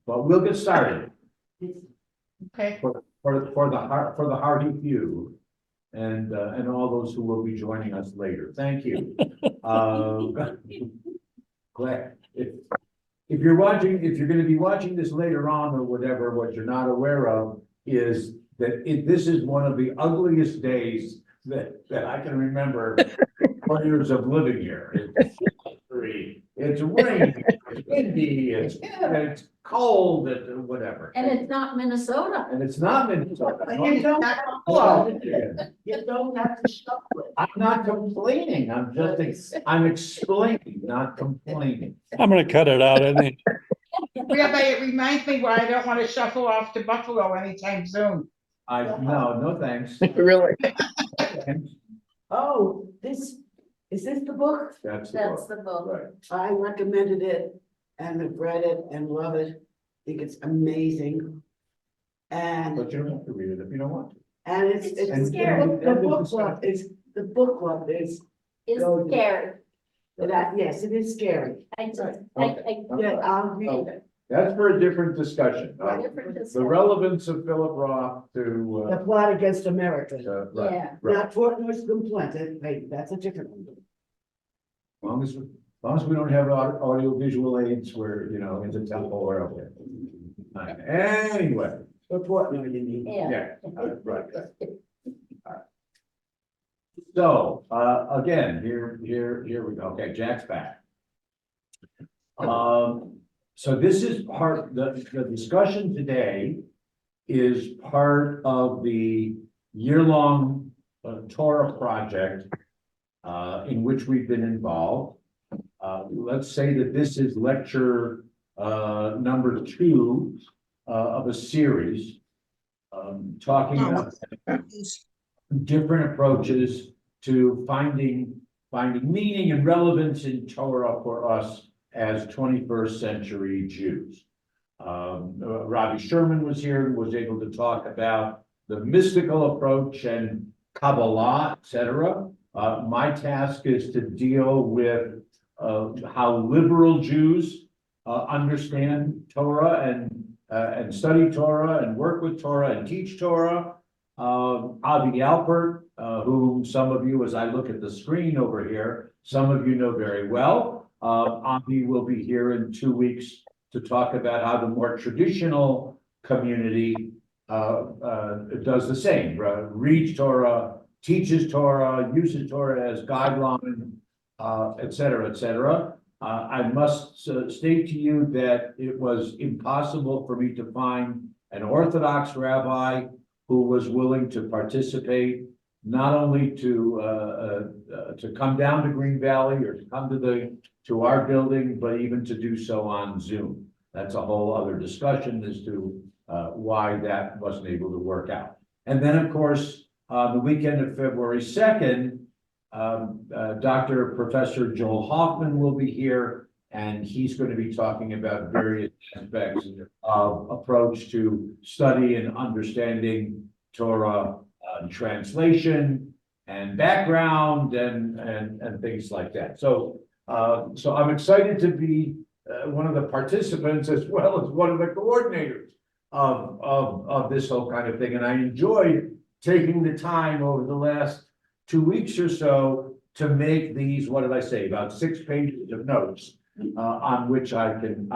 but we'll get started Okay, for the hearty few. And all those who will be joining us later. Thank you. Glad, if you're gonna be watching this later on or whatever, what you're not aware of is that this is one of the ugliest days that I can remember 4 years of living here. It's raining, it's windy, it's cold, and whatever. And it's not Minnesota. And it's not Minnesota. You don't You don't have to shuffle it. I'm not complaining, I'm explaining, not complaining. I'm gonna cut it out, I think. Rabbi, it reminds me why I don't want to shuffle off to Buffalo anytime soon. No thanks. Really? Oh, is this the book? That's That's the the book. book. Right. I recommended it and have read it and love it. I think it's amazing. And, But you don't have to read it if you don't want to. and it's It's scary. The book club is, It's Go. scary. yes, it is scary. I just, Okay. Yeah, I'll read Okay. it. That's for a different discussion. Different The discussion. relevance of Philip Roth to, The plot against America, right, Yeah. right. not Fort North Complaint, wait, that's a different one. As long as we don't have audio visual aids where, in the temple or okay. Anyway, Report, no, you mean. Yeah. right. So, again, here we go. Okay, Jack's back. So this is the discussion today is part of the year-long Torah project in which we've been involved. Let's say that this is lecture number 2 of a series talking about different approaches to finding meaning and relevance in Torah for us as 21st century Jews. Rabbi Sherman was here and was able to talk about the mystical approach and Kabbalah, etc. My task is to deal with how liberal Jews understand Torah and study Torah and work with Torah and teach Torah. Avi Alpert, whom some of you, as I look at the screen over here, some of you know very well. Avi will be here in 2 weeks to talk about how the more traditional community does the same, reads Torah, teaches Torah, uses Torah as guideline, et cetera, et cetera. I must state to you that it was impossible for me to find an Orthodox rabbi who was willing to participate, not only to come down to Green Valley or to come to our building, but even to do so on Zoom. That's a whole other discussion as to why that wasn't able to work out. And then, of course, the weekend of February 2nd, Dr. Professor Joel Hoffman will be here, and he's going to be talking about various aspects of approach to study and understanding Torah translation and background and things like that. So I'm excited to be one of the participants as well as one of the coordinators of this whole kind of thing. And I enjoyed taking the time over the last 2 weeks or so to make these, what did I say, about 6 pages of notes on which I can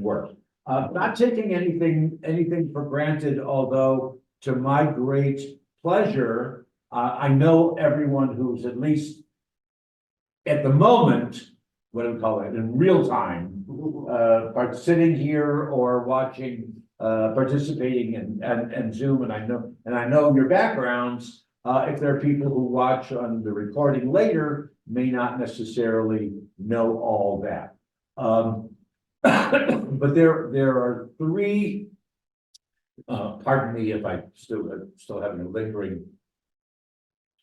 work. Not taking anything for granted, although to my great pleasure, I know everyone who's at least at the moment, what do we call it, in real time, sitting here or watching, participating in Zoom, and I know your backgrounds. If there are people who watch on the recording later, may not necessarily know all that. But there are 3. Pardon me if I still having a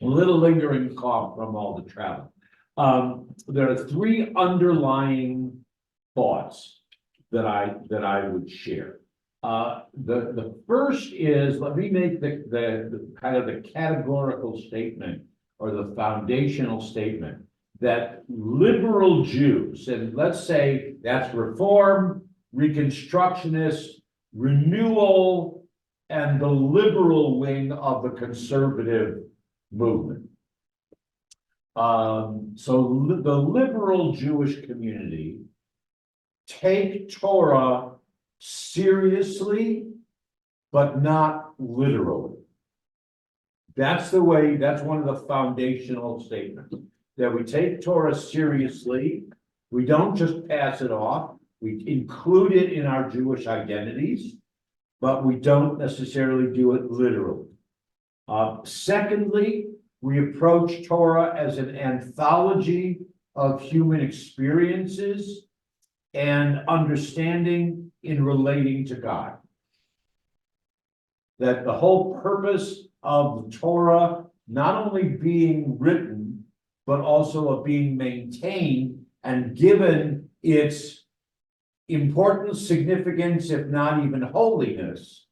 little lingering cough from all the travel. There are 3 underlying thoughts that I would share. The first is, let me make the kind of the categorical statement or the foundational statement that liberal Jews, and let's say that's Reform, Reconstructionist, renewal, and the liberal wing of the conservative movement. The liberal Jewish community take Torah seriously, but not literally. That's one of the foundational statements, that we take Torah seriously. We don't just pass it off. We include it in our Jewish identities, but we don't necessarily do it literally. Secondly, we approach Torah as an anthology of human experiences and understanding in relating to God. That the whole purpose of the Torah, not only being written, but also of being maintained and given its importance, significance, if not even holiness,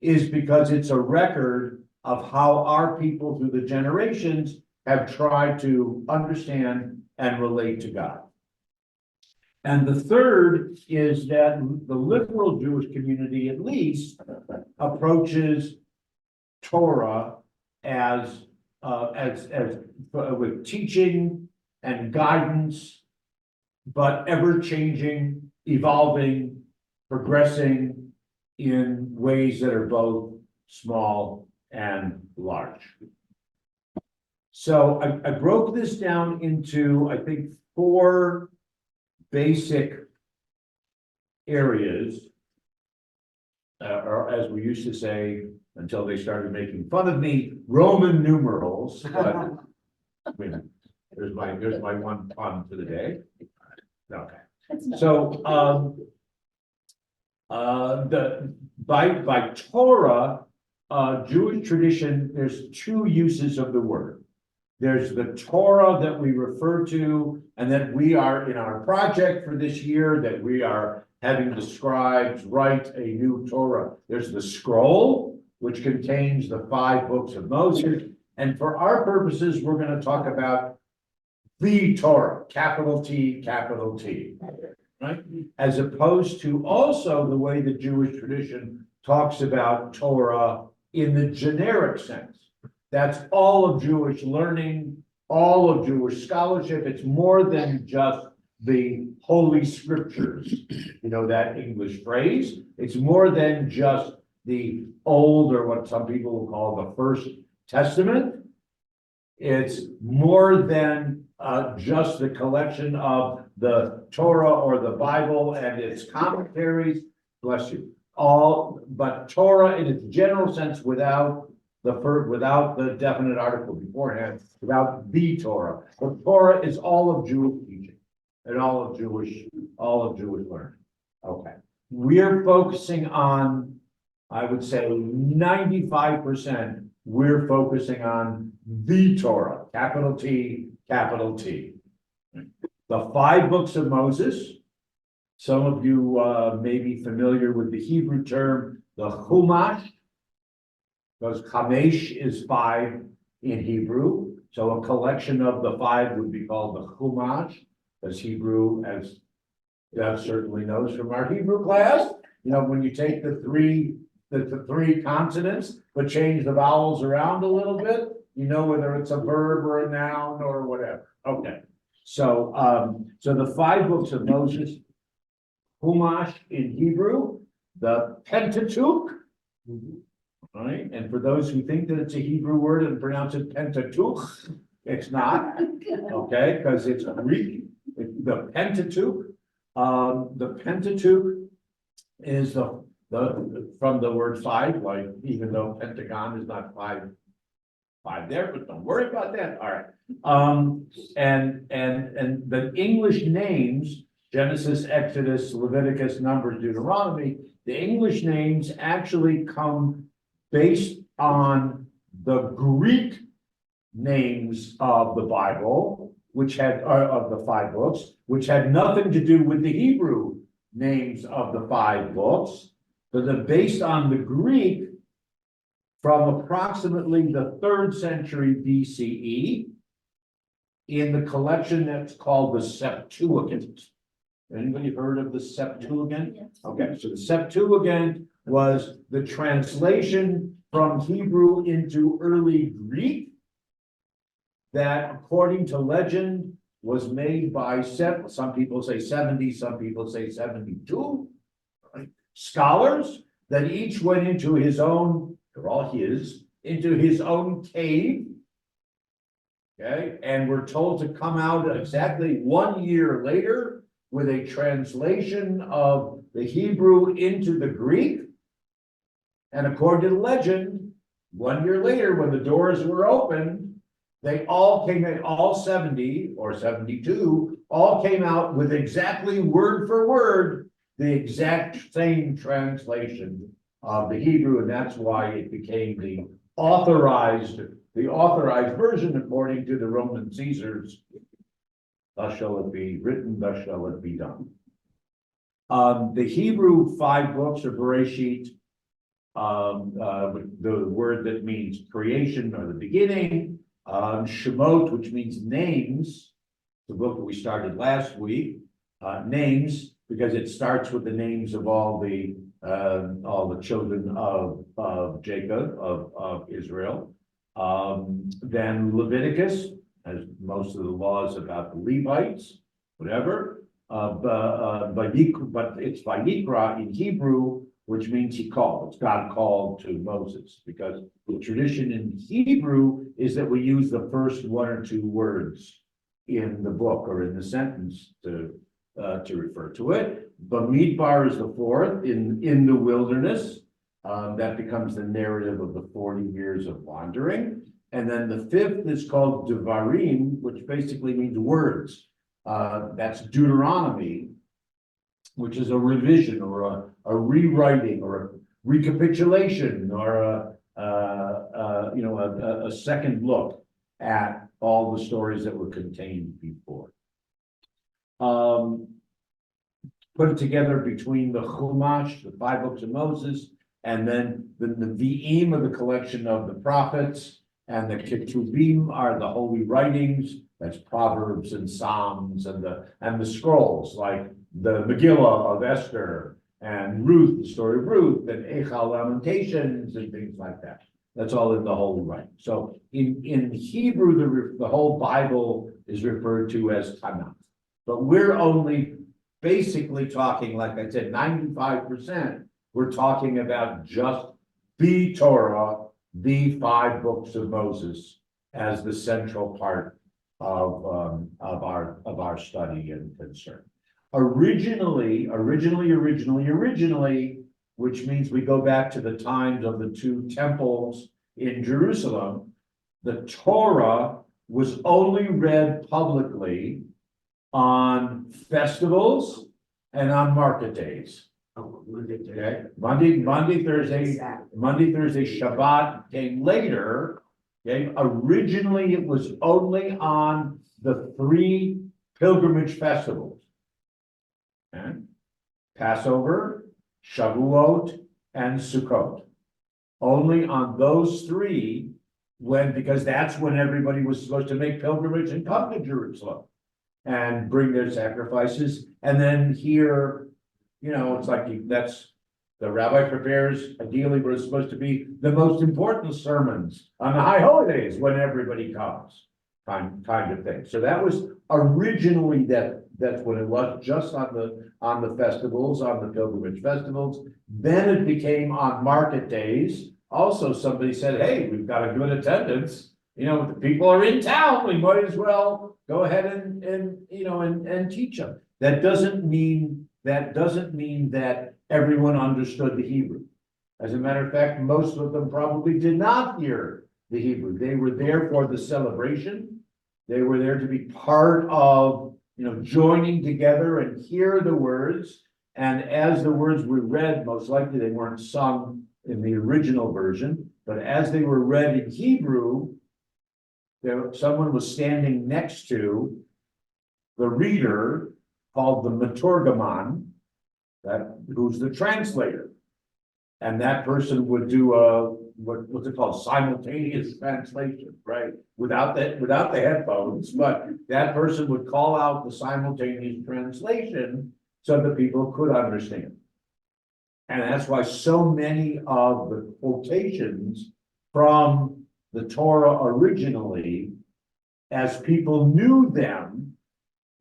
is because it's a record of how our people through the generations have tried to understand and relate to God. And the third is that the liberal Jewish community, at least, approaches Torah as with teaching and guidance, but ever-changing, evolving, progressing in ways that are both small and large. So I broke this down into, I think, 4 basic areas, or as we used to say, until they started making fun of me, Roman numerals. But I mean, there's my one pun for the day. Okay. So by Torah, Jewish tradition, there's 2 uses of the word. There's the Torah that we refer to, and that we are in our project for this year, that we are having the scribes write a new Torah. There's the scroll, which contains the 5 books of Moses. And for our purposes, we're going to talk about the Torah, capital T, capital T, right? As opposed to also the way the Jewish tradition talks about Torah in the generic sense. That's all of Jewish learning, all of Jewish scholarship. It's more than just the Holy Scriptures, you know, that English phrase. It's more than just the Old, or what some people will call the First Testament. It's more than just the collection of the Torah or the Bible and its commentaries. Bless you. But Torah in its general sense, without the definite article beforehand, without the Torah. The Torah is all of Jewish teaching and all of Jewish learning. Okay. We're focusing on, I would say 95%, we're focusing on the Torah, capital T, capital T. The 5 books of Moses. Some of you may be familiar with the Hebrew term, the Chumash, because Chamesh is 5 in Hebrew. So a collection of the 5 would be called the Chumash, as Hebrew, as Jeff certainly knows from our Hebrew class. You know, when you take the three consonants, but change the vowels around a little bit, you know whether it's a verb or a noun or whatever. Okay. So the 5 books of Moses, Chumash in Hebrew, the Pentateuch, right? And for those who think that it's a Hebrew word and pronounce it Pentateuch, it's not, okay, because it's Greek. The Pentateuch, is the from the word 5, like even though pentagon is not 5 there, but don't worry about that. All right. And the English names, Genesis, Exodus, Leviticus, Numbers, Deuteronomy, the English names actually come based on the Greek names of the Bible, which had of the 5 books, which had nothing to do with the Hebrew names of the 5 books, but they're based on the Greek from approximately the 3rd century BCE in the collection that's called the Septuagint. Anybody heard of the Septuagint? Yes. Okay, so the Septuagint was the translation from Hebrew into early Greek that, according to legend, was made by some people say 70, some people say 72 scholars that each went into his own, they're all his, into his own cave. Okay, and we're told to come out exactly 1 year later with a translation of the Hebrew into the Greek. And according to the legend, 1 year later, when the doors were opened, they all came in, all 70 or 72, all came out with exactly word for word, the exact same translation of the Hebrew, and that's why it became the authorized version according to the Roman Caesars. Thus shall it be written, thus shall it be done. The Hebrew 5 books are Bereshit, the word that means creation or the beginning, Shemot, which means names, the book that we started last week, names, because it starts with the names of all the children of Jacob, of Israel. Then Leviticus, has most of the laws about the Levites, whatever. But it's Vayikra in Hebrew, which means he called. It's God called to Moses, because the tradition in Hebrew is that we use the first 1 or 2 words in the book or in the sentence to refer to it. Bamidbar is the 4th in the wilderness. That becomes the narrative of the 40 years of wandering. And then the 5th is called Devarim, which basically means words. That's Deuteronomy, which is a revision or a rewriting or a recapitulation or a second look at all the stories that were contained before. Put together between the Chumash, the 5 books of Moses, and then the Nevi'im of the collection of the prophets, and the Ketuvim are the holy writings. That's Proverbs and Psalms and the scrolls like the Megillah of Esther and Ruth, the story of Ruth, and Echal Lamentations and things like that. That's all in the holy writing. So in Hebrew, the whole Bible is referred to as Tanakh, but we're only basically talking, like I said, 95%. We're talking about just the Torah, the 5 books of Moses, as the central part of our study and concern. Originally, which means we go back to the times of the 2 temples in Jerusalem, the Torah was only read publicly on festivals and on market days. Okay, Monday, Thursday, Shabbat came later. Okay, originally it was only on the 3 pilgrimage festivals. Okay? Passover, Shavuot, and Sukkot. Only on those 3, because that's when everybody was supposed to make pilgrimage and come to Jerusalem and bring their sacrifices. And then here, it's like that's the rabbi prepares ideally what is supposed to be the most important sermons on the high holidays when everybody comes, kind of thing. So that was originally that's what it was, just on the festivals, on the pilgrimage festivals. Then it became on market days. Also, somebody said, hey, we've got a good attendance. The people are in town, we might as well go ahead and teach them. That doesn't mean that everyone understood the Hebrew. As a matter of fact, most of them probably did not hear the Hebrew. They were there for the celebration. They were there to be part of, joining together and hear the words. And as the words were read, most likely they weren't sung in the original version, but as they were read in Hebrew, someone was standing next to the reader called the Meturgaman, who's the translator. And that person would do what's it called, simultaneous translation, right? Without the headphones, but that person would call out the simultaneous translation so that people could understand. And that's why so many of the quotations from the Torah originally, as people knew them,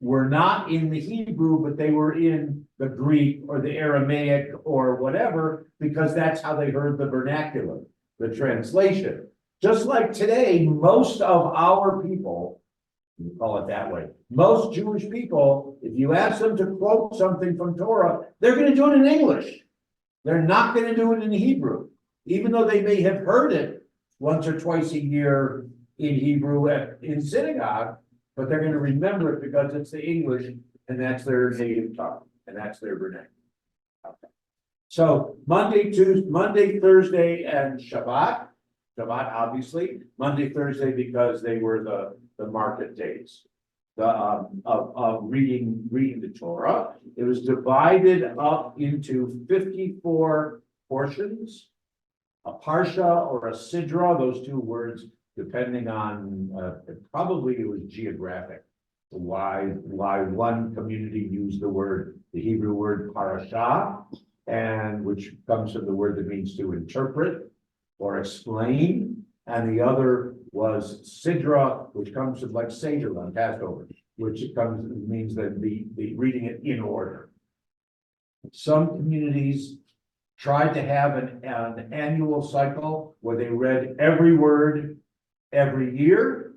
were not in the Hebrew, but they were in the Greek or the Aramaic or whatever, because that's how they heard the vernacular, the translation. Just like today, most of our people, you call it that way, most Jewish people, if you ask them to quote something from Torah, they're going to do it in English. They're not going to do it in Hebrew, even though they may have heard it once or twice a year in Hebrew in synagogue, but they're going to remember it because it's the English and that's their native tongue and that's their vernacular. Okay. So Monday, Thursday, and Shabbat. Shabbat, obviously, Monday, Thursday, because they were the market days of reading the Torah. It was divided up into 54 portions, a parsha or a sidra, those two words, depending on, probably it was geographic. Why one community used the Hebrew word parashah, and which comes from the word that means to interpret or explain, and the other was sidra, which comes from like Seder on Passover, which means that the reading it in order. Some communities tried to have an annual cycle where they read every word every year,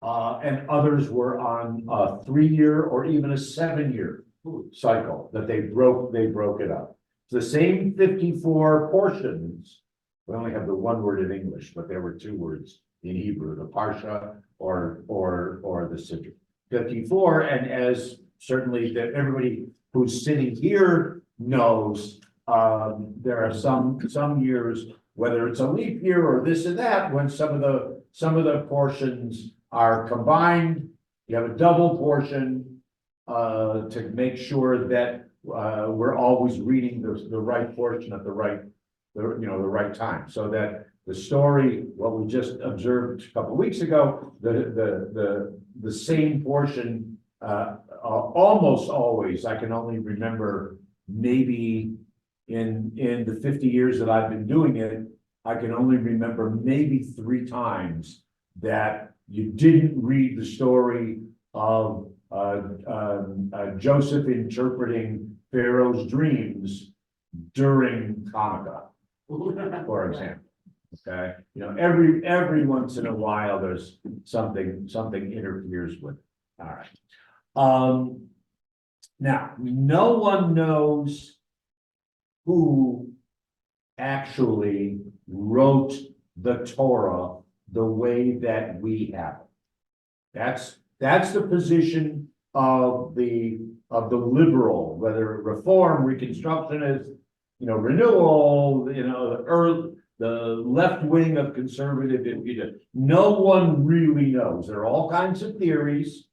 and others were on a 3-year or even a 7-year cycle that they broke it up. The same 54 portions. We only have the one word in English, but there were 2 words in Hebrew, the parsha or the sidra. 54, and as certainly that everybody who's sitting here knows, there are some years, whether it's a leap year or this and that, when some of the portions are combined. You have a double portion to make sure that we're always reading the right portion at the right time, so that the story, what we just observed a couple of weeks ago, the same portion, almost always, I can only remember maybe in the 50 years that I've been doing it, I can only remember maybe 3 times that you didn't read the story of Joseph interpreting Pharaoh's dreams during Hanukkah, for example. Okay, every once in a while there's something interferes with it. All right. Now, no one knows who actually wrote the Torah the way that we have it. That's the position of the liberal, whether Reform, Reconstructionist, renewal, the left wing of conservative. No one really knows. There are all kinds of theories,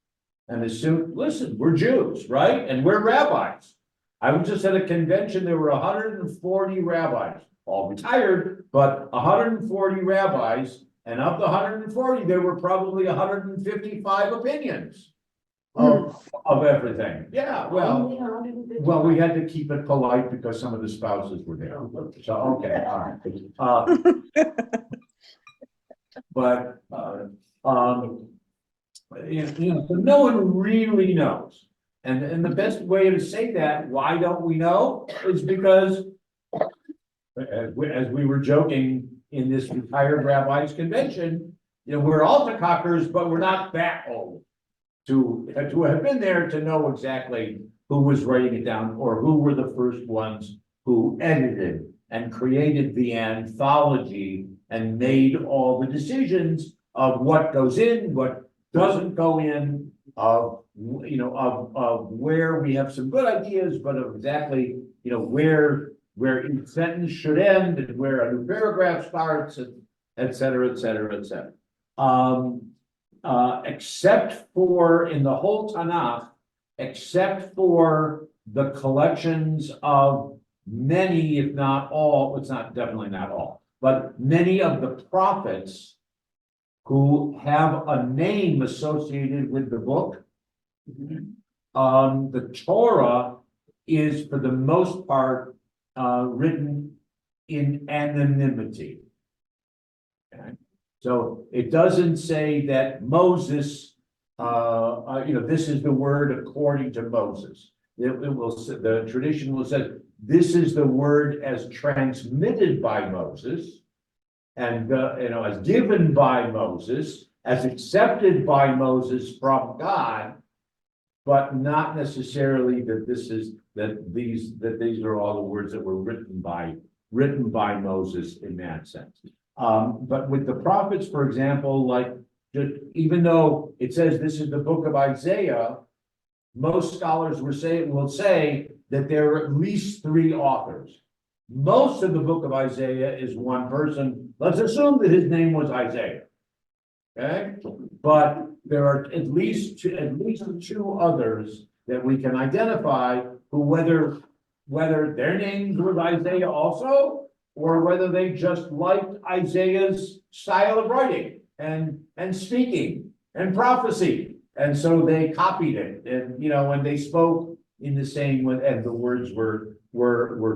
and listen, we're Jews, right? And we're rabbis. I was just at a convention, there were 140 rabbis, all retired, but 140 rabbis, and of the 140, there were probably 155 opinions of everything. Yeah, well, we had to keep it polite because some of the spouses were there. So, okay, all right. But, so no one really knows. And the best way to say that, why don't we know, is because, as we were joking in this retired rabbis convention, we're altarcockers, but we're not that old to have been there to know exactly who was writing it down, or who were the first ones who edited and created the anthology and made all the decisions of what goes in, what doesn't go in, of where we have some good ideas, but of exactly, where each sentence should end and where a new paragraph starts, and et cetera, et cetera, et cetera. Except for in the whole Tanakh, except for the collections of many, if not all, it's not definitely not all, but many of the prophets who have a name associated with the book, The Torah is for the most part, written in anonymity. Okay? So it doesn't say that Moses, this is the word according to Moses. It will, the tradition will say, this is the word as transmitted by Moses. And, as given by Moses, as accepted by Moses from God, but not necessarily that these are all the words that were written by Moses in that sense. But with the prophets, for example, like, just even though it says this is the book of Isaiah, most scholars will say that there are at least 3 authors. Most of the book of Isaiah is one person. Let's assume that his name was Isaiah. Okay, but there are at least two others that we can identify who, whether their names were Isaiah also, or whether they just liked Isaiah's style of writing and speaking and prophecy, and so they copied it. And when they spoke in the same way, and the words were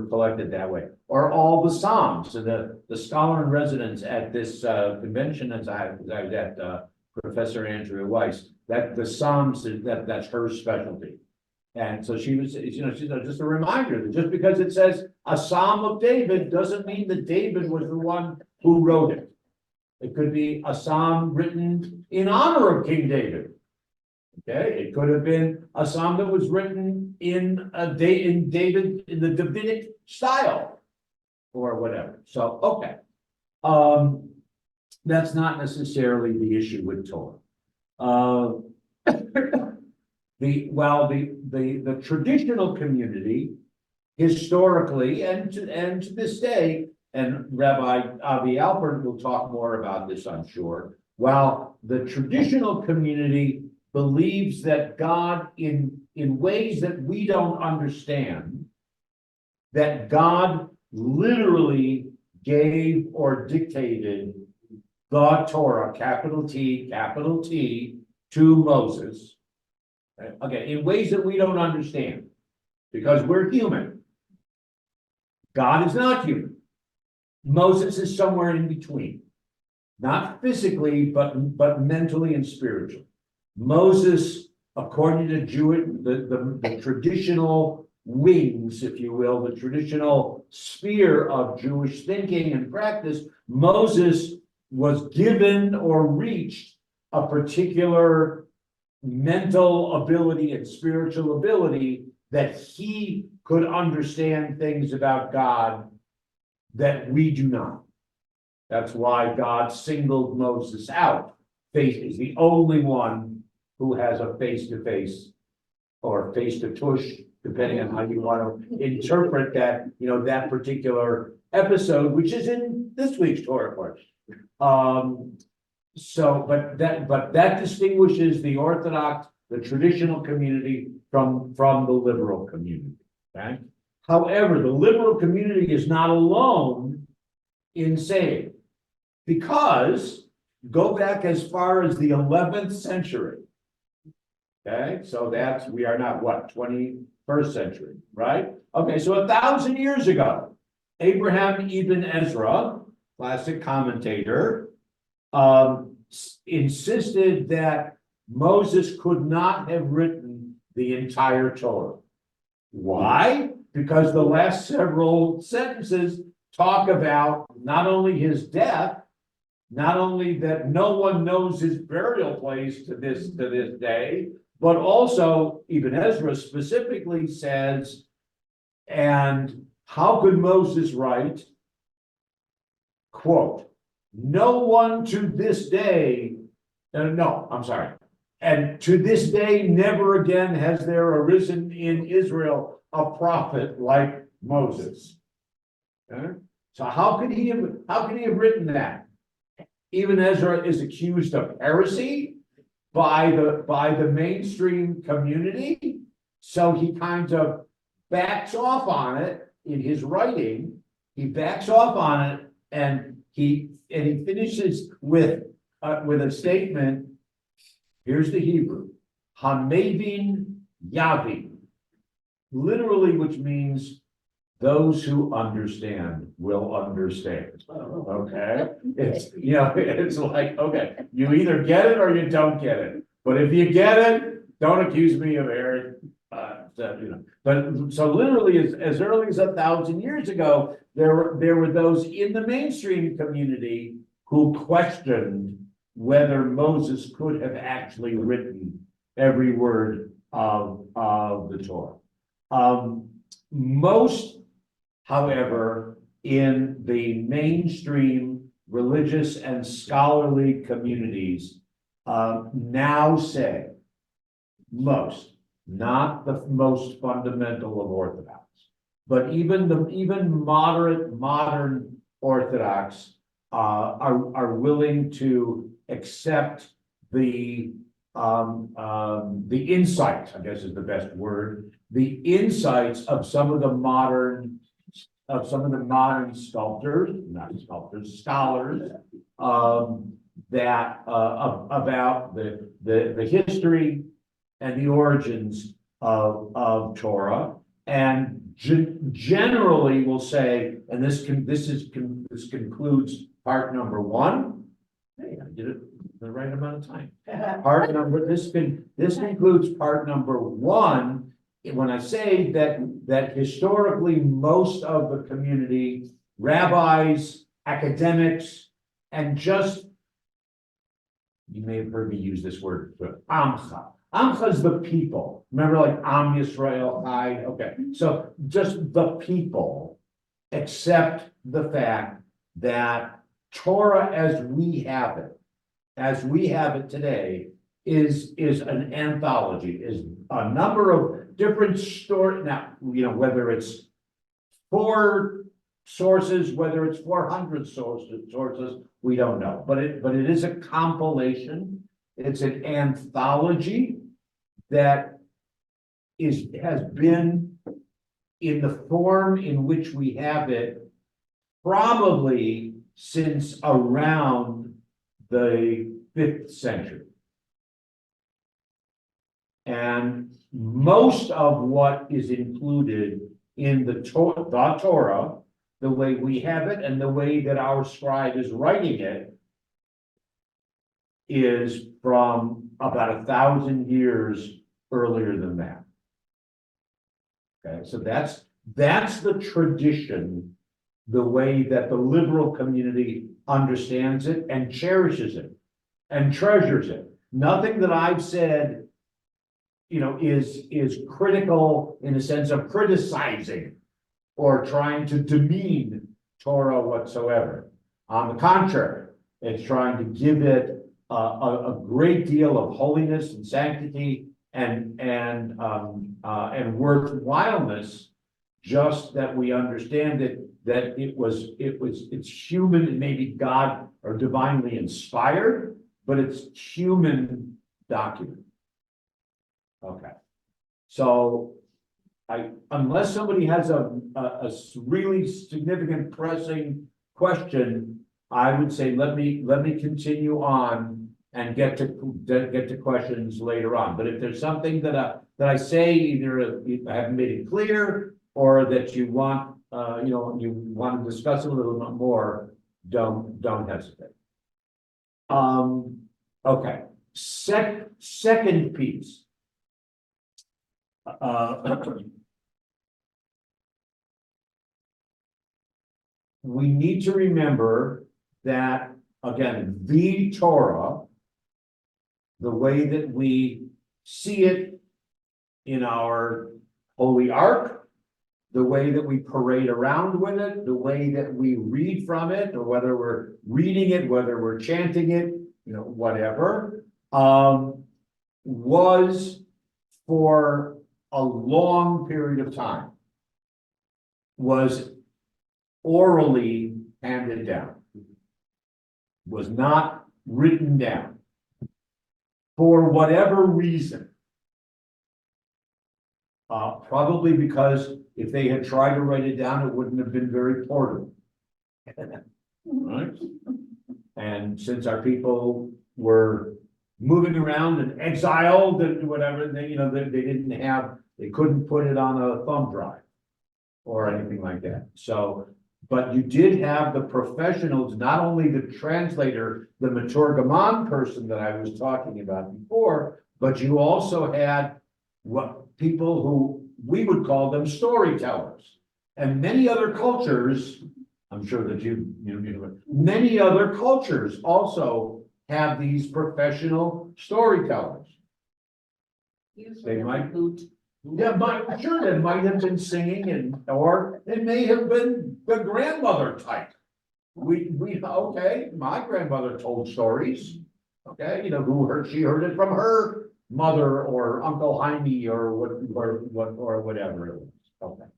collected that way. Or all the Psalms. So the scholar in residence at this convention, as I was at, Professor Andrea Weiss, that the Psalms, that's her specialty. And so she was, she's just a reminder that just because it says a Psalm of David doesn't mean that David was the one who wrote it. It could be a Psalm written in honor of King David. Okay, it could have been a psalm that was written in David in the Davidic style, or whatever. So, okay, that's not necessarily the issue with Torah. The traditional community, historically and to this day, and Rabbi Avi Alpert will talk more about this, I'm sure. While the traditional community believes that God, in ways that we don't understand, that God literally gave or dictated the Torah, capital T, to Moses. Okay, in ways that we don't understand, because we're human. God is not human. Moses is somewhere in between, not physically, but mentally and spiritually. Moses, according to the traditional wings, if you will, the traditional sphere of Jewish thinking and practice, Moses was given or reached a particular mental ability and spiritual ability that he could understand things about God that we do not. That's why God singled Moses out. Faith is the only one who has a face-to-face or face-to-tush, depending on how you want to interpret that, that particular episode, which is in this week's Torah course. But that distinguishes the Orthodox, the traditional community from the liberal community. Okay. However, the liberal community is not alone in saying, because go back as far as the 11th century. Okay, so we are not 21st century, right? Okay, so 1,000 years ago, Abraham ibn Ezra, classic commentator, insisted that Moses could not have written the entire Torah. Why? Because the last several sentences talk about not only his death, not only that no one knows his burial place to this day, but also Ibn Ezra specifically says, and how could Moses write, quote, no one to this day, and to this day never again has there arisen in Israel a prophet like Moses. Okay? So how could he have written that? Ibn Ezra is accused of heresy by the mainstream community, so he kind of backs off on it in his writing. He backs off on it, and he finishes with a statement. Here's the Hebrew: Hamavin Yavi. Literally, which means those who understand will understand. Okay, it's, it's like, okay, you either get it or you don't get it, but if you get it, don't accuse me of error. But so literally as early as 1,000 years ago, there were those in the mainstream community who questioned whether Moses could have actually written every word of the Torah. Most, however, in the mainstream religious and scholarly communities, now say, most, not the most fundamental of Orthodox, but even modern Orthodox are willing to accept the insight, I guess is the best word, the insights of some of the modern scholars, that about the history and the origins of Torah, and generally will say, and this concludes part number one. Hey, I did it the right amount of time. This concludes part number one. When I say that historically most of the community, rabbis, academics, and just, you may have heard me use this word, but Amcha. Amcha is the people. Remember, like Am Yisrael, okay. So just the people accept the fact that Torah as we have it today, is an anthology, is a number of different stories. Now, whether it's 4 sources, whether it's 400 sources, we don't know. But it is a compilation. It's an anthology that has been in the form in which we have it probably since around the 5th century. And most of what is included in the Torah, the way we have it and the way that our scribe is writing it, is from about 1,000 years earlier than that. Okay, so that's the tradition, the way that the liberal community understands it and cherishes it and treasures it. Nothing that I've said, is critical in a sense of criticizing or trying to demean Torah whatsoever. On the contrary, it's trying to give it a great deal of holiness and sanctity and worthwhileness, just that we understand that it's human and maybe God or divinely inspired, but it's human document. Okay, so unless somebody has a really significant pressing question, I would say let me continue on and get to questions later on. But if there's something that I say, either I haven't made it clear or that you want you want to discuss it a little bit more, don't hesitate. Okay, second piece. We need to remember that, again, the Torah, the way that we see it in our Holy Ark, the way that we parade around with it, the way that we read from it, or whether we're reading it, whether we're chanting it, whatever, was for a long period of time, was orally handed down, was not written down for whatever reason. Probably because if they had tried to write it down, it wouldn't have been very portable. Right? And since our people were moving around and exiled and whatever, they couldn't put it on a thumb drive. Or anything like that, so, but you did have the professionals, not only the translator, the Maturgaman person that I was talking about before, but you also had what people who we would call them storytellers. And many other cultures, I'm sure that many other cultures also have these professional storytellers. They might, sure, they might have been singing or it may have been the grandmother type. Okay, my grandmother told stories, okay, she heard it from her mother or Uncle Jaime or whatever it was, okay.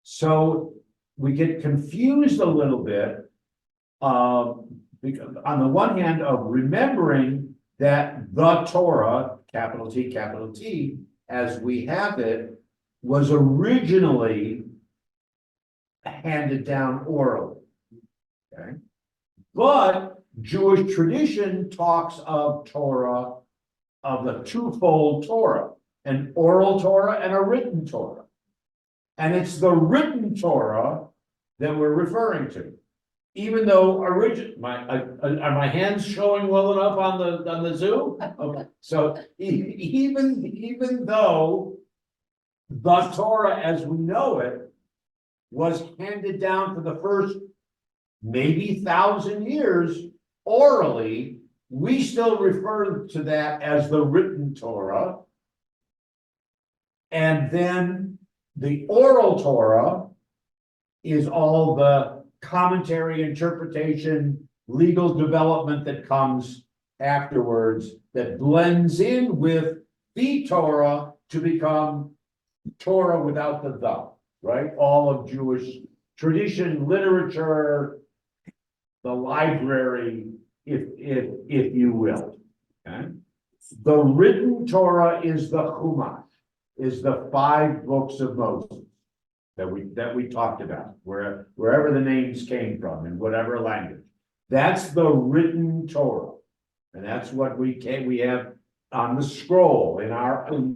So we get confused a little bit, because on the one hand of remembering that the Torah, capital T, as we have it, was originally handed down orally. Okay, but Jewish tradition talks of Torah, of the twofold Torah, an oral Torah and a written Torah. And it's the written Torah that we're referring to. Even though are my hands showing well enough on the Zoom? Okay, so even though the Torah as we know it was handed down for the first maybe 1,000 years orally, we still refer to that as the written Torah. And then the oral Torah is all the commentary, interpretation, legal development that comes afterwards that blends in with the Torah to become Torah without the, right? All of Jewish tradition, literature, the library, if you will. Okay? The written Torah is the Chumash, is the 5 books of Moses that we talked about, wherever the names came from, in whatever language. That's the written Torah. And that's what we have on the scroll in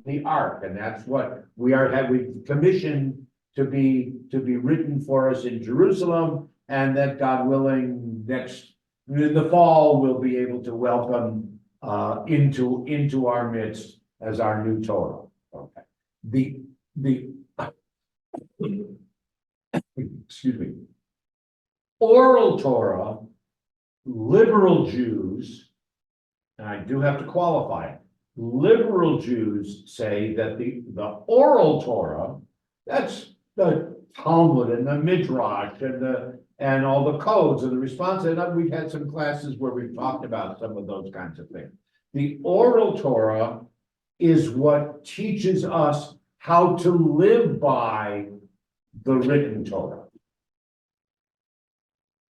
the ark, and that's what we commissioned to be written for us in Jerusalem, and that God willing, in the fall, we'll be able to welcome into our midst as our new Torah. Okay. The excuse me, oral Torah, liberal Jews, and I do have to qualify it, liberal Jews say that the oral Torah, that's the Talmud and the Midrash and all the codes and the response, and we've had some classes where we've talked about some of those kinds of things. The oral Torah is what teaches us how to live by the written Torah.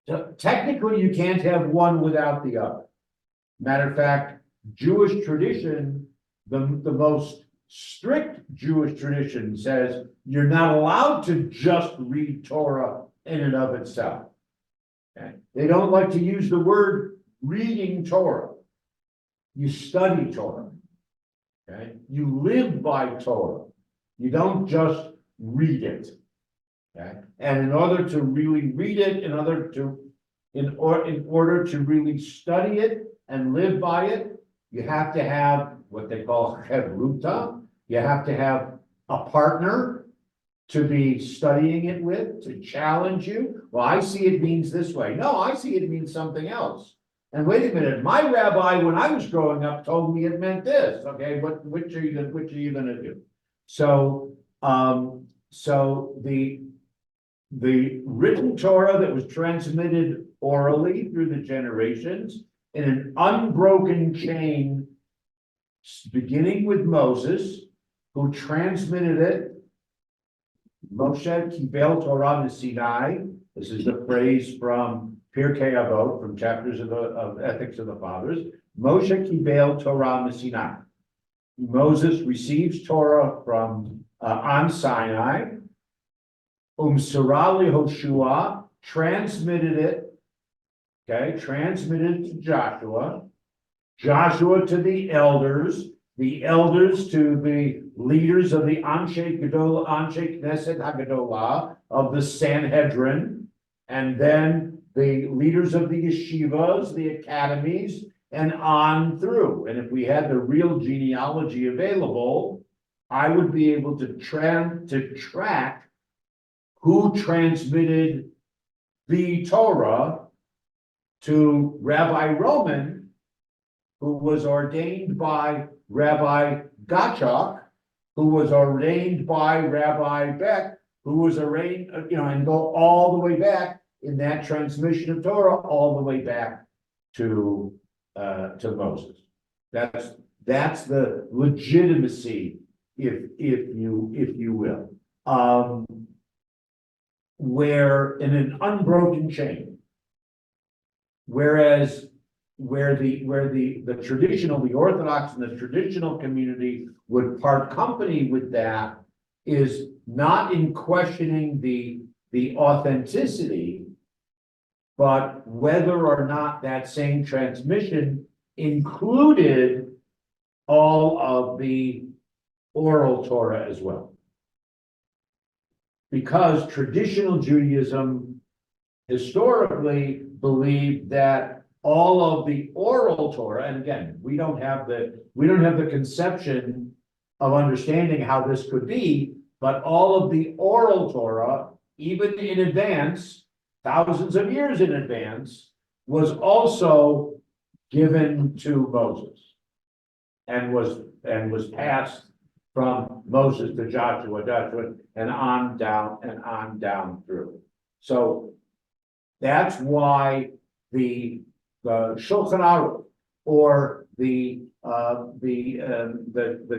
So technically, you can't have one without the other. Matter of fact, Jewish tradition, the most strict Jewish tradition says you're not allowed to just read Torah in and of itself. Okay? They don't like to use the word reading Torah. You study Torah. Okay? You live by Torah. You don't just read it. Okay? And in order to really read it, in order to really study it and live by it, you have to have what they call chevruta. You have to have a partner to be studying it with, to challenge you. Well, I see it means this way. No, I see it means something else. And wait a minute, my rabbi, when I was growing up, told me it meant this. Okay, which are you gonna do? So, the written Torah that was transmitted orally through the generations in an unbroken chain, beginning with Moses, who transmitted it. Moshe Kibel Torah Sinai. This is the phrase from Pirkei Avot, from chapters of Ethics of the Fathers. Moshe Kibel Torah Sinai. Moses receives Torah from on Sinai. Surah Hoshua transmitted it. Okay, transmitted it to Joshua. Joshua to the elders to the leaders of the Anshe Knesset Hagadolah of the Sanhedrin, and then the leaders of the yeshivas, the academies, and on through. And if we had the real genealogy available, I would be able to track who transmitted the Torah to Rabbi Roman, who was ordained by Rabbi Gotchok, who was ordained by Rabbi Beck, who was ordained, and go all the way back in that transmission of Torah, all the way back to Moses. That's the legitimacy, if you will, where in an unbroken chain, whereas where the traditional, the Orthodox and the traditional community would part company with that is not in questioning the authenticity, but whether or not that same transmission included all of the oral Torah as well. Because traditional Judaism historically believed that all of the oral Torah, and again, we don't have the conception of understanding how this could be, but all of the oral Torah, even in advance, thousands of years in advance, was also given to Moses and was passed from Moses to Joshua, and on down through. So that's why the Shulchan Aruch, or the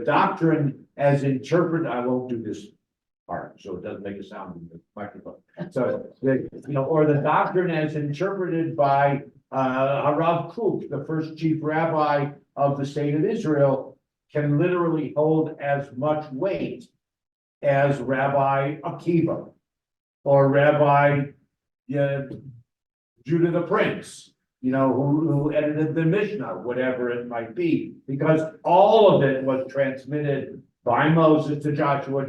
doctrine as interpreted. I won't do this part, so it doesn't make a sound in the microphone. So or the doctrine as interpreted by Harav Kook, the first chief rabbi of the state of Israel, can literally hold as much weight as Rabbi Akiva or Rabbi Judah the Prince, who edited the Mishnah, whatever it might be, because all of it was transmitted by Moses to Joshua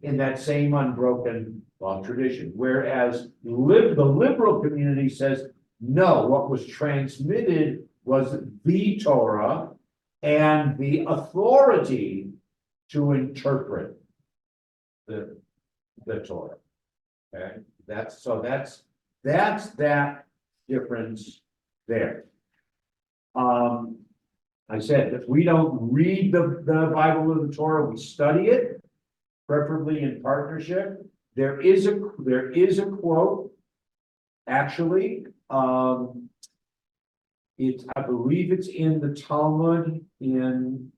in that same unbroken tradition. Whereas the liberal community says, no, what was transmitted was the Torah and the authority to interpret the Torah. Okay, that's that difference there. I said, if we don't read the Bible or the Torah, we study it, preferably in partnership. There is a quote, actually, I believe it's in the Talmud, in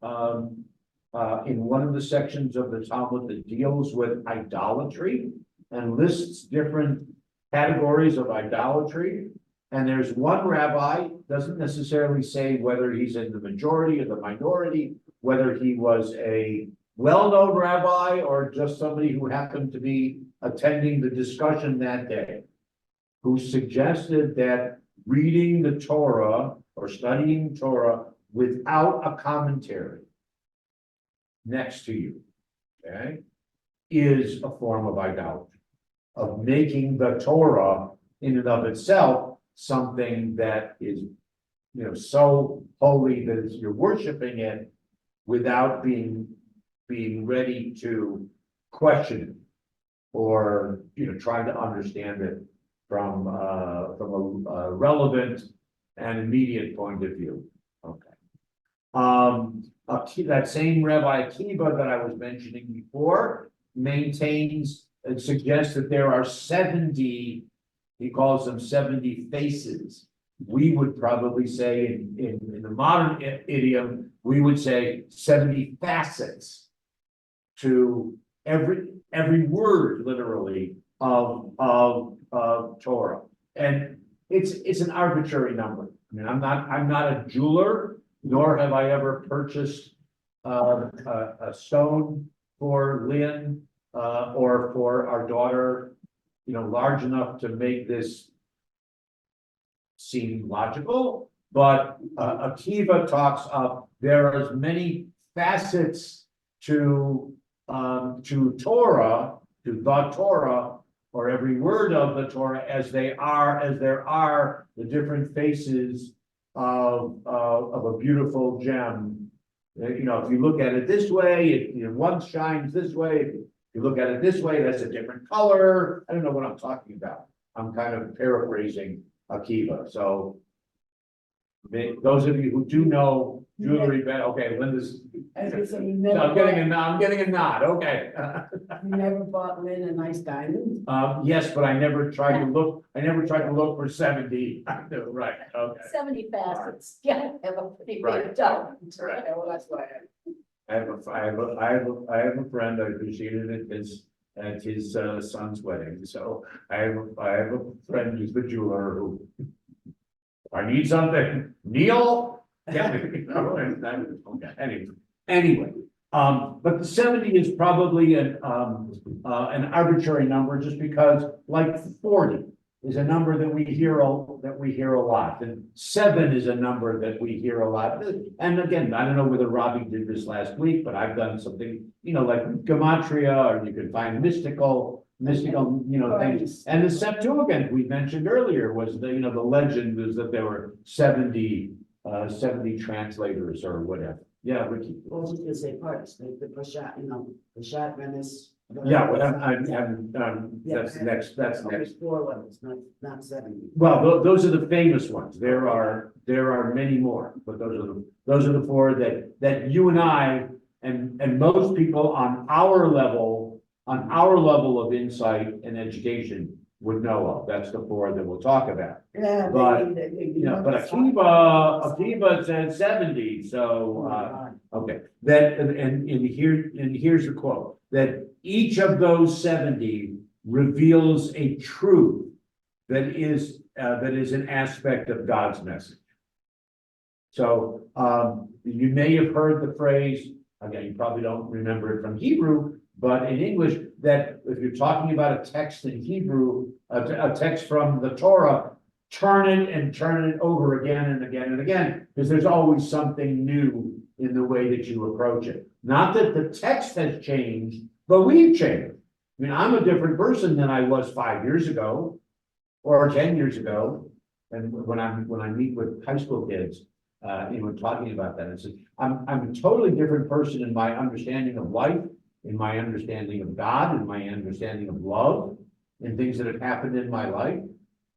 one of the sections of the Talmud that deals with idolatry and lists different categories of idolatry. And there's one rabbi, doesn't necessarily say whether he's in the majority or the minority, whether he was a well-known rabbi or just somebody who happened to be attending the discussion that day, who suggested that reading the Torah or studying Torah without a commentary next to you, okay, is a form of idolatry, of making the Torah in and of itself something that is, so holy that you're worshiping it without being ready to question it or trying to understand it from a relevant and immediate point of view. Okay. That same Rabbi Akiva that I was mentioning before maintains and suggests that there are 70, he calls them 70 faces. We would probably say in the modern idiom, we would say 70 facets to every word, literally, of Torah. And it's an arbitrary number. I mean, I'm not a jeweler, nor have I ever purchased a stone for Lynn or for our daughter, large enough to make this seem logical. but Akiva talks of there are as many facets to Torah, to the Torah, or every word of the Torah as there are the different faces of a beautiful gem. If you look at it this way, one shines this way. If you look at it this way, that's a different color. I don't know what I'm talking about. I'm kind of paraphrasing Akiva. So those of you who do know jewelry, okay, Linda's. As you say, you No, never I'm getting a nod. Okay. you never bought Lynn a nice diamond? Yes, but I never tried to look. I never tried to look for 70. Right. Okay. 70 facets, yeah, have a pretty Right. big job. Right. Well, that's why. I have a friend I appreciated at his son's wedding. So I have a friend who's the jeweler who. I need something, Neil. Yeah. Okay. Anyway, but the 70 is probably an arbitrary number just because, like 40 is a number that we hear a lot, and 7 is a number that we hear a lot. And again, I don't know whether Rabbi did this last week, but I've done something, like gematria, or you can find mystical, things. And the Septuagint we mentioned earlier was the legend is that there were 70 translators or whatever. Yeah, Ricky. What was I gonna say, parts, like the Pashat, Pashat, Venice. Yeah, well, that's next. There's 4 levels, not 70. Well, those are the famous ones. There are many more, but those are the 4 that you and I and most people on our level of insight and education would know of. That's the 4 that we'll talk about. Yeah. But, but Akiva said 70, so, okay. That, and here's the quote, that each of those 70 reveals a truth that is an aspect of God's message. So, you may have heard the phrase, again, you probably don't remember it from Hebrew, but in English, that if you're talking about a text in Hebrew, a text from the Torah, turn it over again and again and again, because there's always something new in the way that you approach it. Not that the text has changed, but we've changed. I mean, I'm a different person than I was 5 years ago or 10 years ago. And when I meet with high school kids, talking about that, it's I'm a totally different person in my understanding of life, in my understanding of God, in my understanding of love, and things that have happened in my life.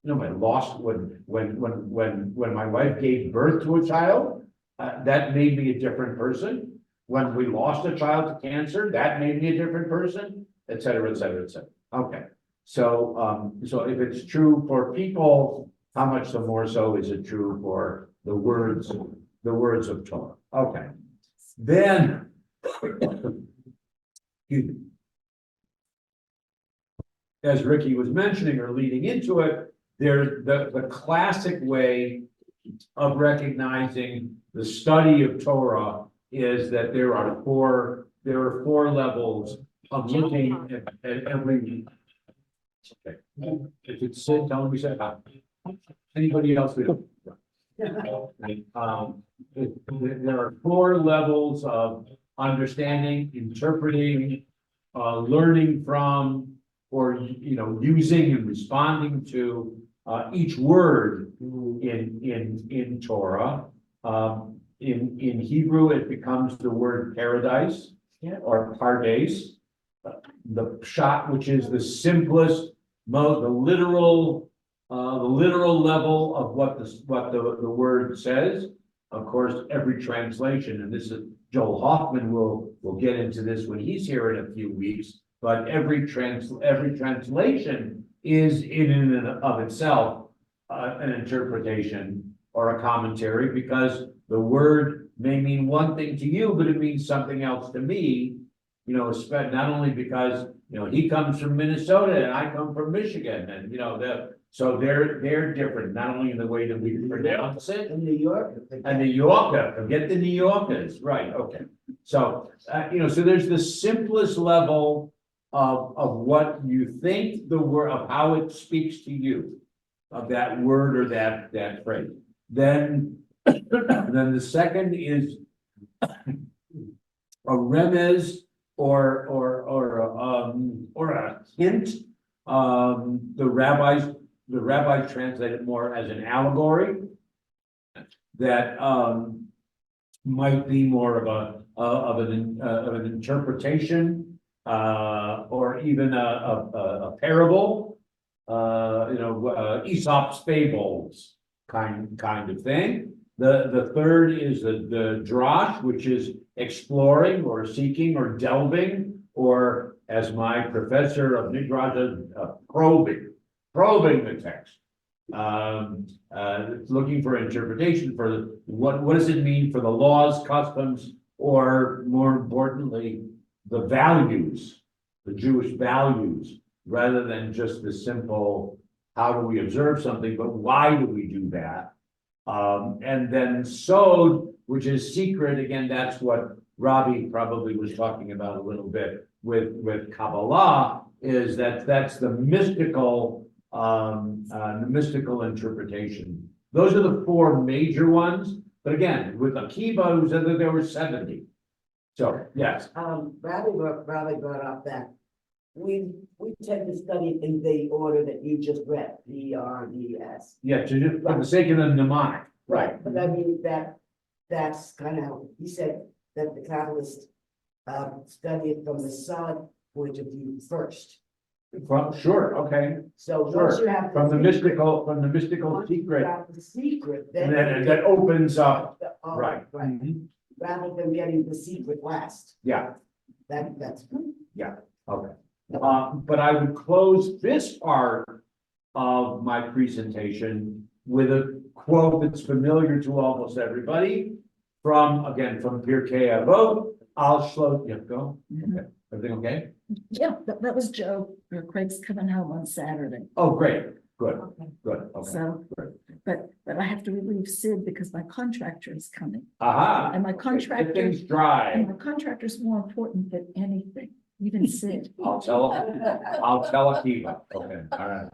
I lost when my wife gave birth to a child, that made me a different person. When we lost a child to cancer, that made me a different person, et cetera, et cetera, et cetera. Okay, so if it's true for people, how much the more so is it true for the words of Torah? Okay, then. Excuse me. As Ricky was mentioning or leading into it, there's the classic way of recognizing the study of Torah is that there are four levels of looking at every. Okay. If it's sit, tell me say anybody else do. There are 4 levels of understanding, interpreting, learning from, or using and responding to each word in Torah. In Hebrew, it becomes the word paradise or pardes. The pshat, which is the simplest, the literal level of what the word says. Of course, every translation, and this is Joel Hoffman will get into this when he's here in a few weeks. But every translation is in and of itself an interpretation or a commentary, because the word may mean one thing to you, but it means something else to me. Not only because he comes from Minnesota and I come from Michigan, and so they're different, not only in the way that we pronounce it. In New York. And New Yorker, forget the New Yorkers, right? Okay, so so there's the simplest level of what you think the word, of how it speaks to you, of that word or that phrase. Then Then the second is a remez or a hint. The rabbis translate it more as an allegory that might be more of an interpretation or even a parable, Aesop's fables kind of thing. The third is the drash, which is exploring or seeking or delving, or as my professor of Midrash, probing the text. Looking for interpretation for what does it mean for the laws, customs, or more importantly, the values, the Jewish values, rather than just the simple, how do we observe something, but why do we do that? And then sod, which is secret, again, that's what Rabbi probably was talking about a little bit with Kabbalah, is that's the mystical interpretation. Those are the four major ones, but again, with Akiva, who said that there were 70. So, yes, Rabbi brought up that we tend to study in the order that you just read, PRDS. yeah, for the sake of the mnemonic, right? But I mean, that's kind of, he said that the Kabbalists study it from the sod point of view first. Sure, okay, So once you have. from the mystical once you secret, got the secret, and then. then that opens up, Oh, right? Right, Mhm. rather than getting the secret last, Yeah, that's good. okay. But I would close this part of my presentation with a quote that's familiar to almost everybody from Pirkei Avot. Go. Okay. Everything okay? Yeah, that was Joe, or Craig's coming home on Saturday, Oh, great, good, okay. so, but I have to relieve Sid because my contractor is coming. Aha. And my Get contractor, things dry. and my contractor is more important than anything, even Sid. I'll tell Akiva. Okay, all right.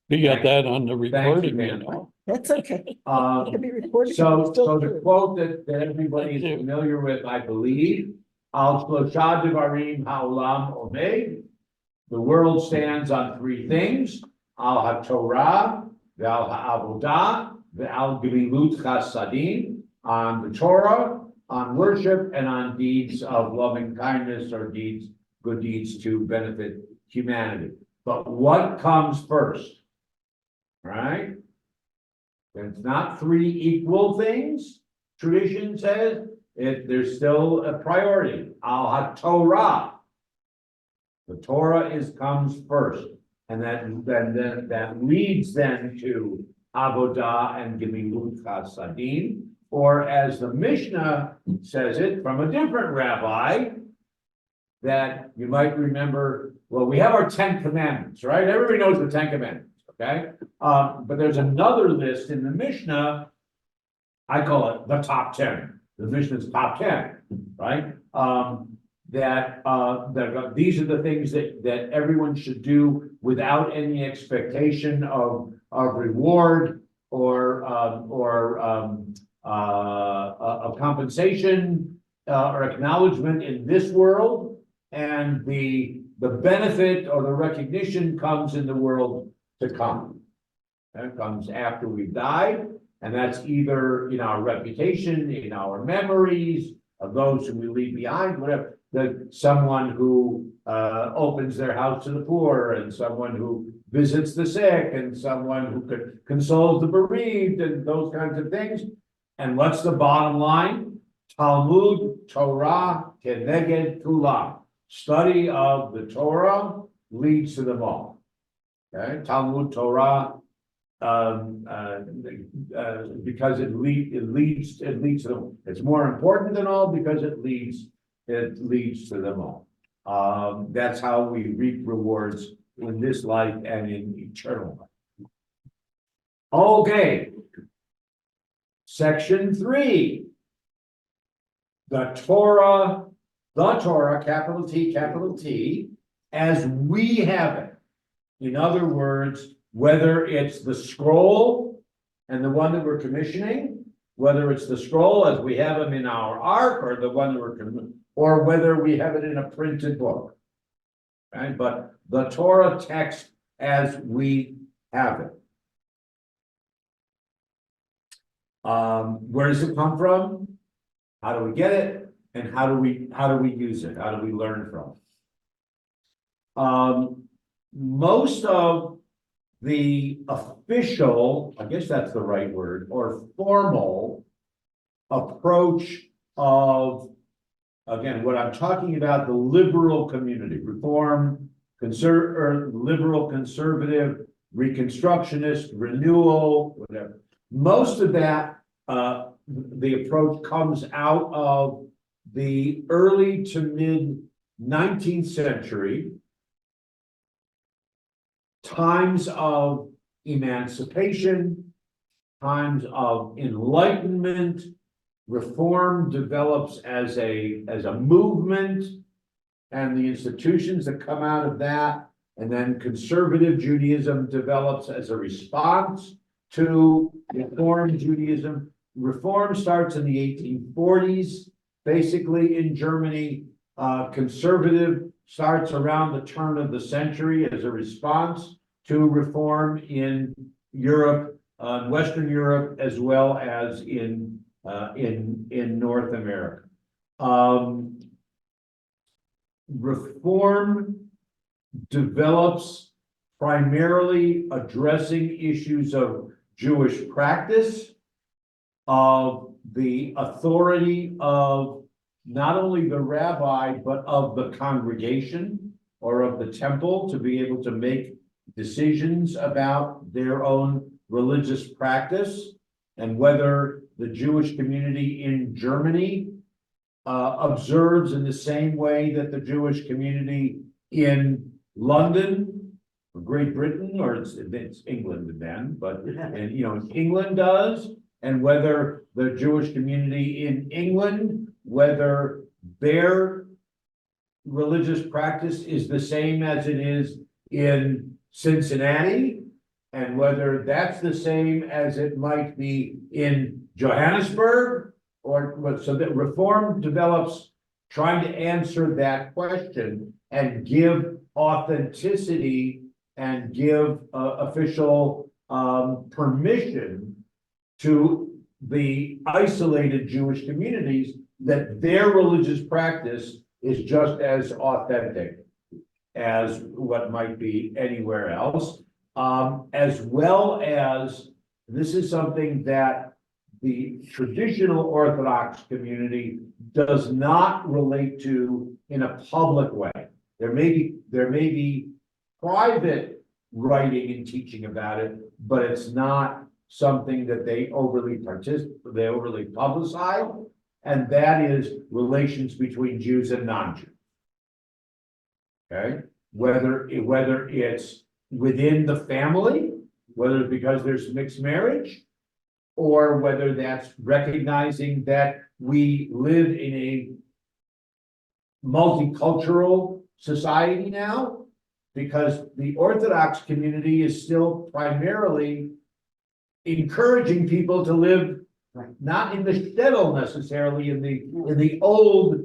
You got that on the recording, man. you know. That's okay. It can be recorded. So Still the true. quote that everybody is familiar with, I believe, Al Shlosha Devarim Ha'olam Omed. The world stands on three things: Al HaTorah, Ve'al HaAvodah, Ve'al Gemilut Chasadim, on the Torah, on worship, and on deeds of loving kindness or good deeds to benefit humanity. But what comes first? Right? It's not three equal things, tradition says. There's still a priority. Al HaTorah. The Torah comes first, and that leads then to Avodah and Gemilut Chasadim, or as the Mishnah says it from a different rabbi, that you might remember. Well, we have our 10 commandments, right? Everybody knows the 10 commandments, okay? But there's another list in the Mishnah. I call it the top 10. The Mishnah's top 10, right? That these are the things that everyone should do without any expectation of reward or of compensation or acknowledgement in this world, and the benefit or the recognition comes in the world to come. That comes after we've died. And that's either in our reputation, in our memories of those who we leave behind, whatever. Someone who opens their house to the poor, and someone who visits the sick, and someone who consoles the bereaved, and those kinds of things. And what's the bottom line? Talmud Torah Keneged Kulam. Study of the Torah leads to them all. Okay, Talmud Torah. Because it leads to them. It's more important than all because it leads to them all. That's how we reap rewards in this life and in eternal life. Okay. Section 3. The Torah, capital T, as we have it. In other words, whether it's the scroll and the one that we're commissioning, whether it's the scroll as we have them in our ark, or the one that or whether we have it in a printed book. Right, but the Torah text as we have it. Where does it come from? How do we get it? And how do we use it? How do we learn from it? Most of the official, I guess that's the right word, or formal approach of, again, what I'm talking about, the liberal community, reform, liberal, conservative, reconstructionist, renewal, whatever. Most of that, the approach comes out of the early to mid 19th century, times of emancipation, times of enlightenment. Reform develops as a movement, and the institutions that come out of that, and then conservative Judaism develops as a response to Reform Judaism. Reform starts in the 1840s, basically in Germany. Conservative starts around the turn of the century as a response to reform in Europe, Western Europe, as well as in North America. Reform develops primarily addressing issues of Jewish practice, of the authority of not only the rabbi, but of the congregation or of the temple to be able to make decisions about their own religious practice, and whether the Jewish community in Germany observes in the same way that the Jewish community in London, or Great Britain, or it's England then, but and England does, and whether the Jewish community in England, whether their religious practice is the same as it is in Cincinnati, and whether that's the same as it might be in Johannesburg, or so that reform develops trying to answer that question and give authenticity and give official permission to the isolated Jewish communities that their religious practice is just as authentic as what might be anywhere else, as well as this is something that the traditional Orthodox community does not relate to in a public way. There may be private writing and teaching about it, but it's not something that they overly publicize, and that is relations between Jews and non-Jews. Okay, whether it's within the family, whether it's because there's mixed marriage, or whether that's recognizing that we live in a multicultural society now, because the Orthodox community is still primarily encouraging people to live not in the shtetl necessarily in the old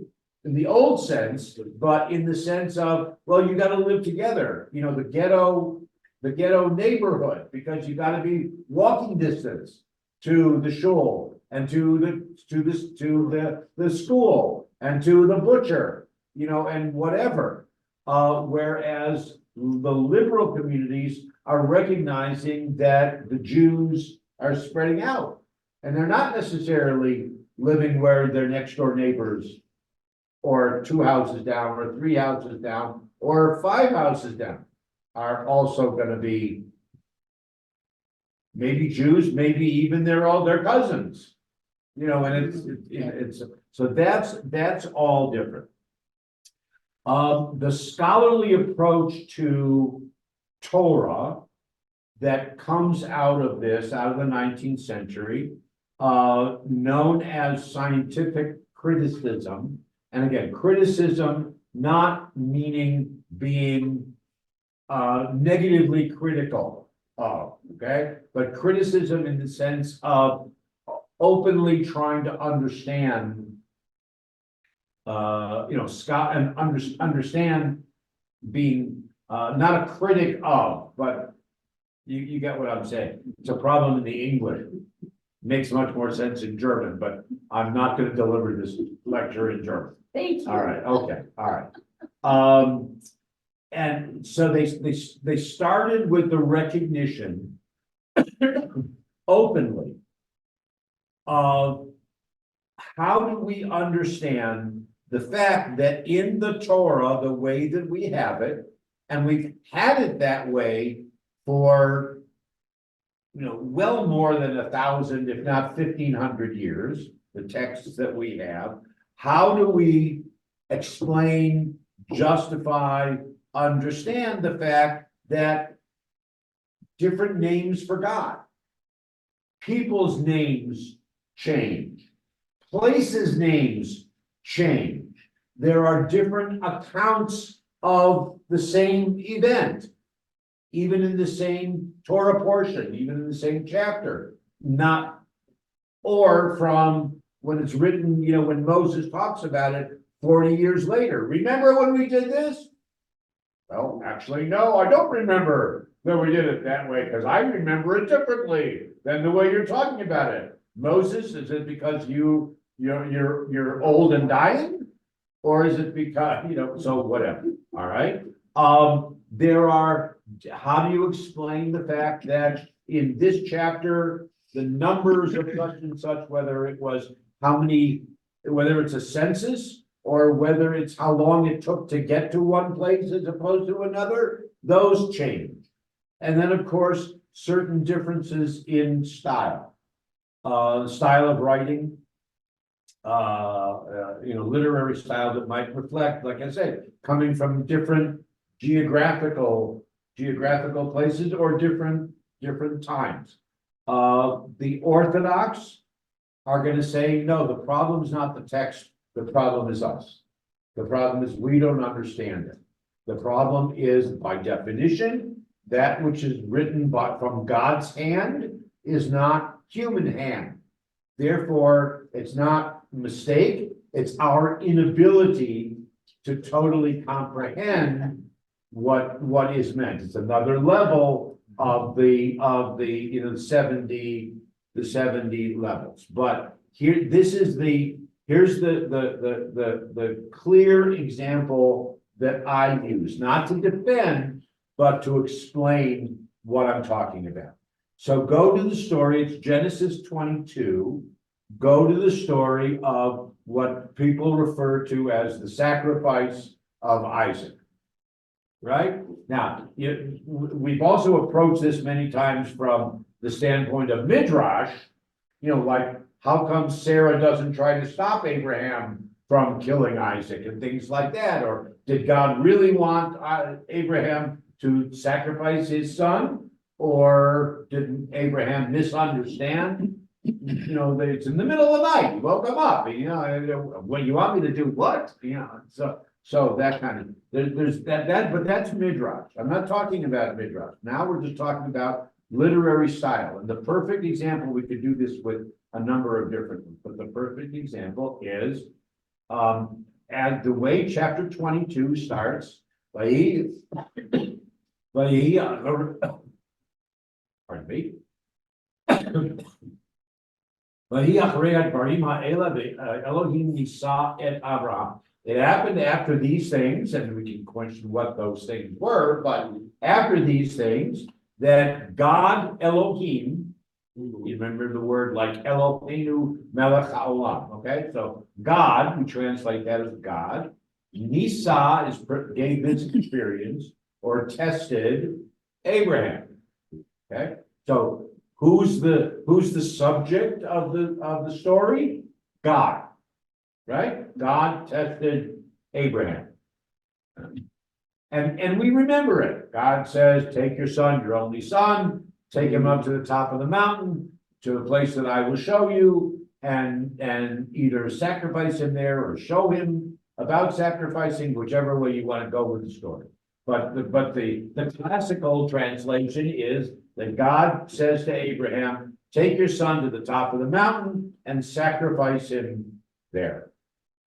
sense, but in the sense of, well, you got to live together, the ghetto neighborhood, because you got to be walking distance to the shul and to the school and to the butcher, and whatever. Whereas the liberal communities are recognizing that the Jews are spreading out, and they're not necessarily living where their next door neighbors, or 2 houses down, or 3 houses down, or 5 houses down, are also going to be maybe Jews, maybe even they're all their cousins, and it's so that's all different. The scholarly approach to Torah that comes out of the 19th century, known as scientific criticism, and again, criticism not meaning being negatively critical of, okay, but criticism in the sense of openly trying to understand, Scott, and understand being, not a critic of, but you get what I'm saying. It's a problem in the English. Makes much more sense in German, but I'm not gonna deliver this lecture in German. Thank you. All right, okay, all right. And so they started with the recognition openly of how do we understand the fact that in the Torah, the way that we have it, and we've had it that way for, well more than 1,000, if not 1,500 years, the texts that we have, how do we explain, justify, understand the fact that different names for God, people's names change, places' names change. There are different accounts of the same event, even in the same Torah portion, even in the same chapter, or from when it's written, when Moses talks about it 40 years later. Remember when we did this? Well, actually, no, I don't remember that we did it that way, because I remember it differently than the way you're talking about it. Moses, is it because you're old and dying? Or is it because, so whatever, all right? How do you explain the fact that in this chapter, the numbers of such and such, whether it's a census, or whether it's how long it took to get to one place as opposed to another, those change. And then, of course, certain differences in style, style of writing, literary style that might reflect, like I said, coming from different geographical places or different times. The Orthodox are going to say, no, the problem is not the text, the problem is us. The problem is we don't understand it. The problem is, by definition, that which is written from God's hand is not human hand. Therefore, it's not a mistake, it's our inability to totally comprehend what is meant. It's another level of the 70 levels. But here's the clear example that I use, not to defend, but to explain what I'm talking about. So go to the story, it's Genesis 22. Go to the story of what people refer to as the sacrifice of Isaac. Right? Now, we've also approached this many times from the standpoint of Midrash, like how come Sarah doesn't try to stop Abraham from killing Isaac and things like that? Or did God really want Abraham to sacrifice his son? Or did Abraham misunderstand? It's in the middle of the night, you woke him up, what you want me to do, what? So that kind of, there's that, but that's Midrash. I'm not talking about Midrash. Now we're just talking about literary style. And the perfect example, we could do this with a number of different ones, but the perfect example is, and the way chapter 22 starts, pardon me. It happened after these things, and we can question what those things were, but after these things, that God Elohim, you remember the word like Eloheinu melech haolam, okay? So God, we translate that as God. Nisa gave this experience or tested Abraham, okay? So who's the subject of the story? God, right? God tested Abraham. And we remember it. God says, take your son, your only son, take him up to the top of the mountain, to a place that I will show you, and either sacrifice him there or show him about sacrificing, whichever way you want to go with the story. But the classical translation is that God says to Abraham, take your son to the top of the mountain and sacrifice him there.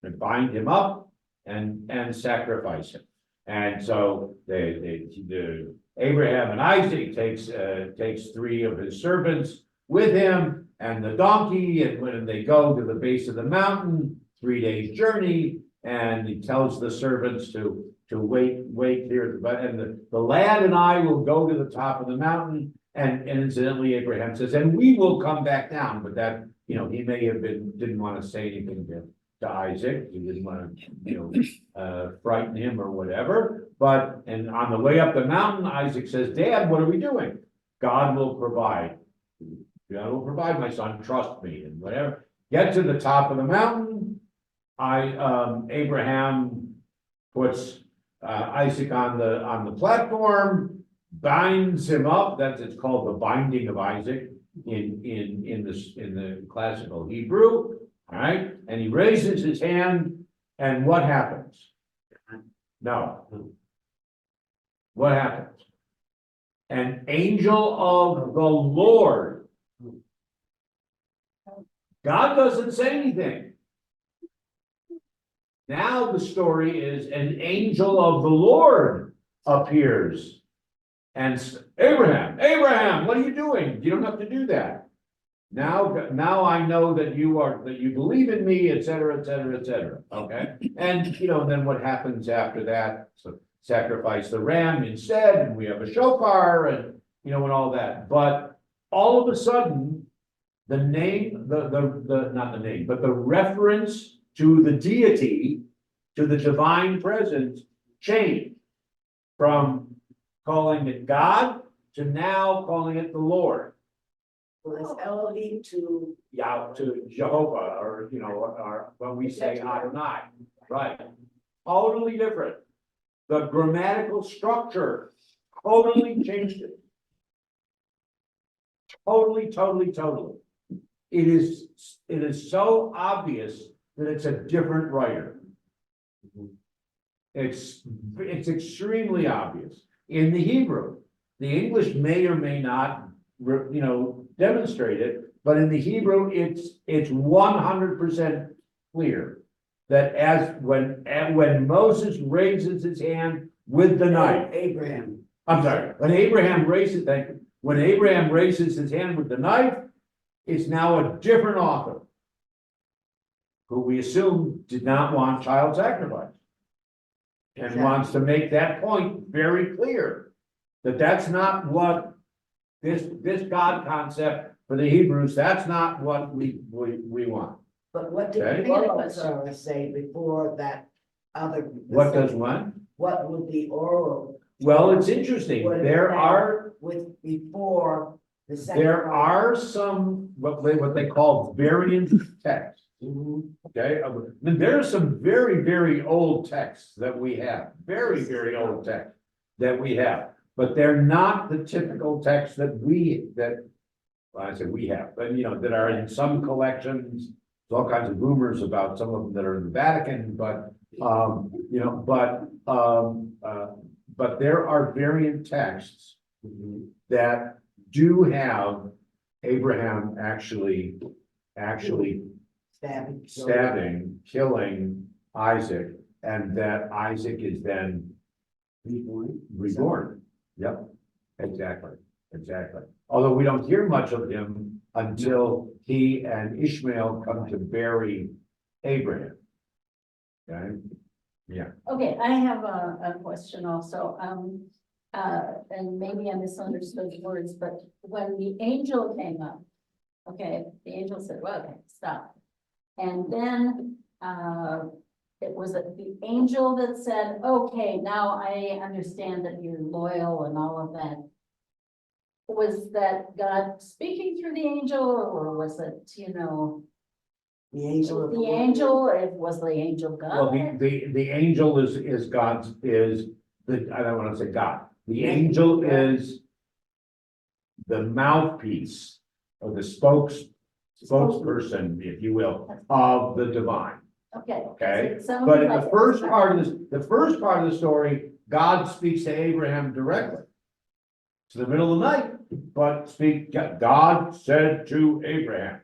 And bind him up and sacrifice him. And so the Abraham and Isaac takes 3 of his servants with him and the donkey, and when they go to the base of the mountain, 3 days journey, and he tells the servants to wait here, and the lad and I will go to the top of the mountain, and incidentally, Abraham says, and we will come back down, but that, he may have didn't want to say anything to Isaac, he didn't want to, frighten him or whatever, and on the way up the mountain, Isaac says, Dad, what are we doing? God will provide. God will provide, my son, trust me, and whatever. Get to the top of the mountain. Abraham puts Isaac on the platform, binds him up. It's called the binding of Isaac in the classical Hebrew. All right, and he raises his hand, and what happens? No. What happens? An angel of the Lord. God doesn't say anything. Now the story is an angel of the Lord appears. And Abraham, what are you doing? You don't have to do that. Now I know that you believe in me, et cetera, et cetera, et cetera. Okay. And then what happens after that? So sacrifice the ram instead, and we have a shofar, and and all that. But all of a sudden, the name, not the name, but the reference to the deity, to the divine presence, changed from calling it God to now calling it the Lord. Well, it's Elohim to. To Jehovah, or when we say Adonai, right? Totally different. The grammatical structure totally changed it. Totally. It is so obvious that it's a different writer. It's extremely obvious. In the Hebrew, the English may or may not, demonstrate it, but in the Hebrew, it's 100% clear that when Moses raises his hand with the knife, Abraham. I'm sorry, when Abraham raises his hand with the knife, it's now a different author who we assume did not want child sacrifice. And Exactly. wants to make that point very clear, that that's not what this God concept for the Hebrews, that's not what we want. But what did Okay. the oral Torah say before that other? What does one? What would the oral? Well, it's interesting, What there about are, With before the second. there are some, what they call variant texts. Mhm. Okay, there are some very, very old texts that we have, very, very old texts that we have, but they're not the typical texts that I say we have, but that are in some collections. There's all kinds of rumors about some of them that are in the Vatican, but there are variant texts that do have Abraham actually stabbing, killing Isaac, and that Isaac is then reborn. Yep, exactly. Although we don't hear much of him until he and Ishmael come to bury Abraham. Okay, yeah. Okay, I have a question also, and maybe I misunderstood the words, but when the angel came up, okay, the angel said, well, okay, stop. And then, it was the angel that said, okay, now I understand that you're loyal and all of that. Was that God speaking through the angel, or was it, The angel of the the Lord. angel, or was the angel Well, God? the angel is God's, I don't want to say God. The angel is the mouthpiece or the spokesperson, if you will, of the divine. Okay. Okay, So it sounded but in like the it first was- part of the story, God speaks to Abraham directly. It's the middle of the night, but God said to Abraham.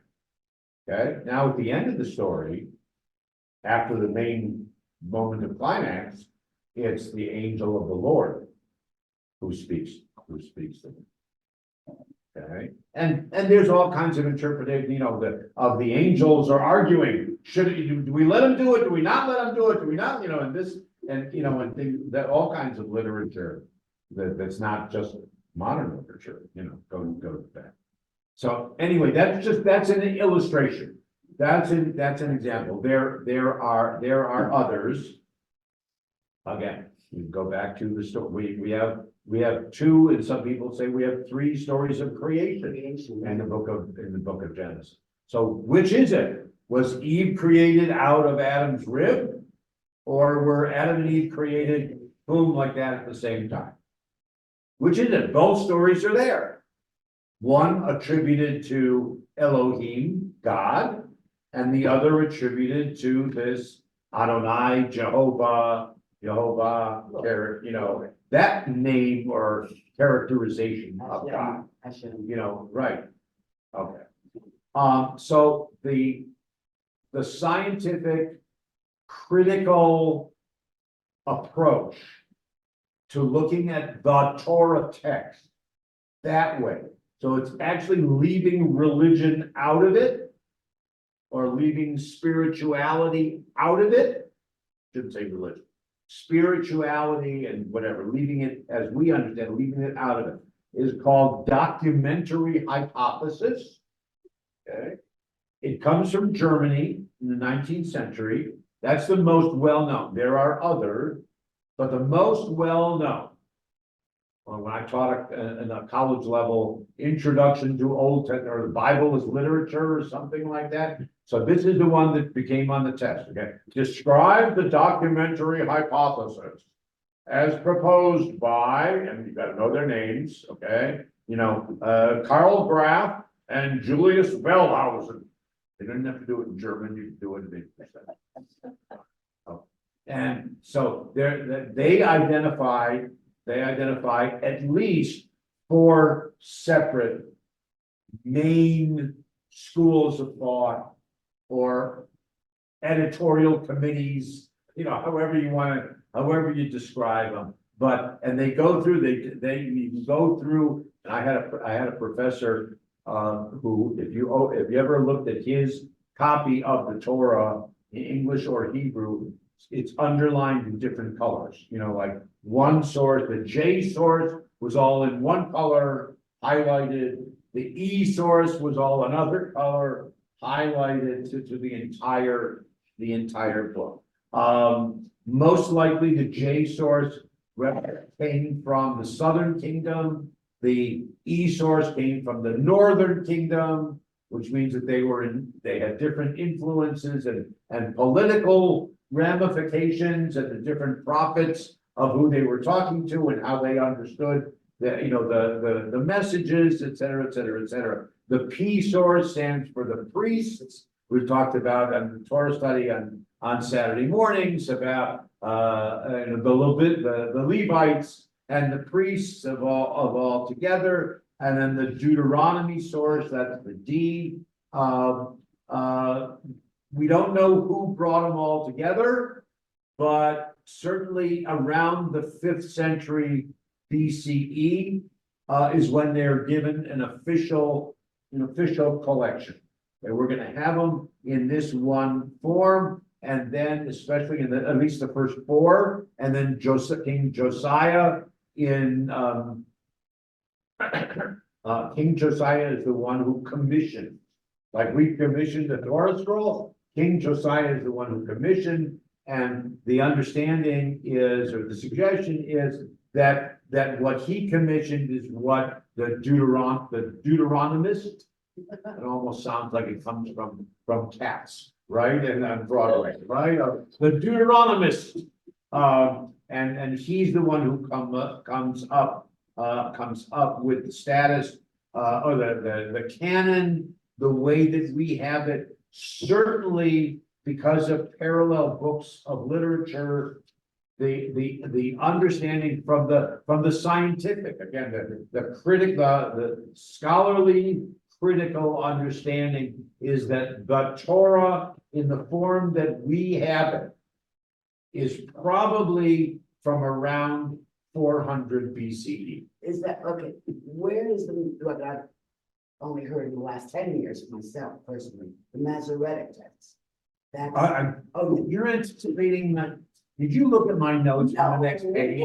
Okay, now at the end of the story, after the main moment of climax, it's the angel of the Lord who speaks to them. Okay, and there's all kinds of interpretation, of the angels are arguing, do we let him do it, do we not let him do it, do we not, and this, and things, that all kinds of literature that's not just modern literature, go to that. So anyway, that's an illustration. That's an example. There are others. Again, we go back to the story. We have two, and some people say we have three stories of creation in the book of Genesis. So which is it? Was Eve created out of Adam's rib? Or were Adam and Eve created boom like that at the same time? Which is it? Both stories are there. One attributed to Elohim, God, and the other attributed to this Adonai, Jehovah, that name or characterization of God. Right. Okay. So the scientific critical approach to looking at the Torah text that way. So it's actually leaving religion out of it, or leaving spirituality out of it. Shouldn't say religion. Spirituality and whatever, leaving it as we understand, leaving it out of it, is called documentary hypothesis. Okay. It comes from Germany in the 19th century. That's the most well-known. There are others, but the most well-known. When I taught in a college level introduction to Old Testament or the Bible as literature or something like that. So this is the one that became on the test. Okay, describe the documentary hypothesis as proposed by, and you got to know their names. Okay, Karl Graf and Julius Wellhausen. They didn't have to do it in German. You can do it in English. Oh. And so they identify at least 4 separate main schools of thought or editorial committees, however you describe them. And they go through, they go through, and I had a professor who, if you ever looked at his copy of the Torah in English or Hebrew, it's underlined in different colors, like one source, the J source was all in one color, highlighted. The E source was all another color, highlighted to the entire book. Most likely the J source came from the Southern Kingdom. The E source came from the Northern Kingdom, which means that they had different influences and political ramifications and the different prophets of who they were talking to and how they understood the messages, et cetera, et cetera, et cetera. The P source stands for the priests. We've talked about in the Torah study on Saturday mornings about the Levites and the priests of all together, and then the Deuteronomy source, that's the D. We don't know who brought them all together, but certainly around the 5th century BCE is when they're given an official collection. And we're going to have them in this one form, and then especially in at least the first 4, and then King Josiah King Josiah is the one who commissioned, like we commissioned the Torah scroll. King Josiah is the one who commissioned, and the understanding is, or the suggestion is, that what he commissioned is what the Deuteronomist. It almost sounds like it comes from Cats, right? And on Broadway, right? The Deuteronomist, and he's the one who comes up with the status or the canon, the way that we have it. Certainly because of parallel books of literature the understanding from the scientific, again, the scholarly critical understanding is that the Torah in the form that we have it is probably from around 400 BCE. Is that, okay, where is the, what I've only heard in the last 10 years myself personally, the Masoretic text? That's, oh, You're anticipating that, did you look at my notes on the next page?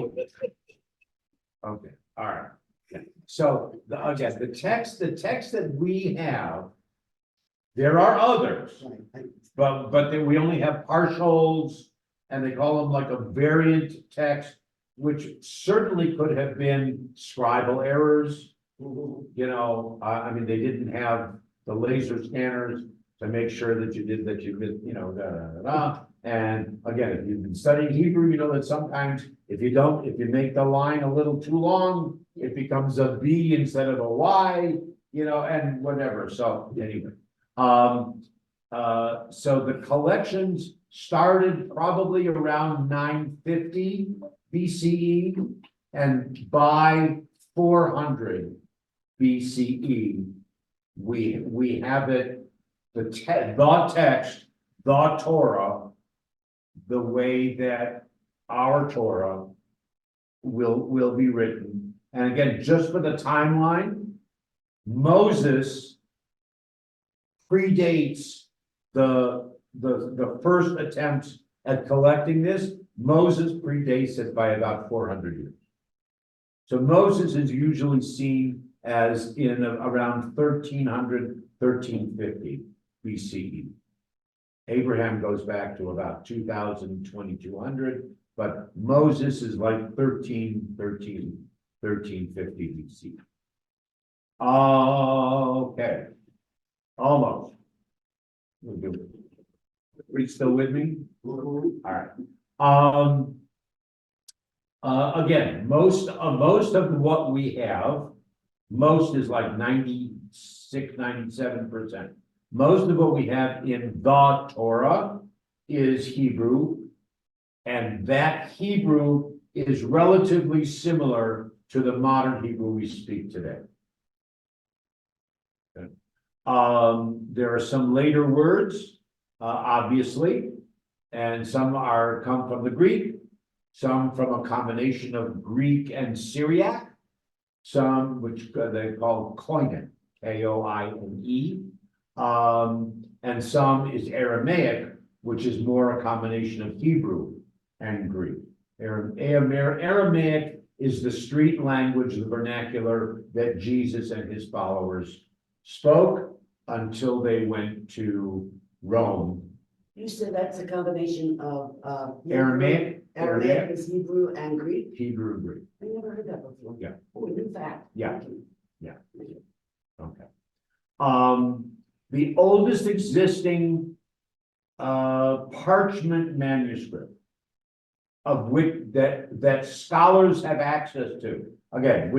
Okay, all right. Yeah. So, again, the text that we have, there are others, but then we only have partials, and they call them like a variant text, which certainly could have been scribal errors. You know, I mean, they didn't have the laser scanners to make sure that you did, you know, da, da, da, da. And again, if you've been studying Hebrew, you know that sometimes if you make the line a little too long, it becomes a B instead of a Y, you know, and whatever. So anyway, so the collections started probably around 950 BCE, and by 400 BCE, we have it, the text, the Torah, the way that our Torah will be written. And again, just for the timeline, Moses predates the first attempts at collecting this. Moses predates it by about 400 years. So Moses is usually seen as in around 1300, 1350 BCE. Abraham goes back to about 2000, 2200, but Moses is like 1350 BC. Okay, almost. Are you still with me? All right. Again, most of what we have, most is like 96, 97%. Most of what we have in the Torah is Hebrew, and that Hebrew is relatively similar to the modern Hebrew we speak today. Okay. There are some later words, obviously, and some come from the Greek, some from a combination of Greek and Syriac, some which they call Koine, K-O-I-N-E, and some is Aramaic, which is more a combination of Hebrew and Greek. Aramaic is the street language, the vernacular that Jesus and his followers spoke until they went to Rome. You said that's a combination of Aramaic, Aramaic is Hebrew and Greek? Hebrew, Greek. I never heard that before. Yeah. Oh, new fact. Yeah. Thank you. Yeah. Okay. The oldest existing parchment manuscript of which that scholars have access to. Again,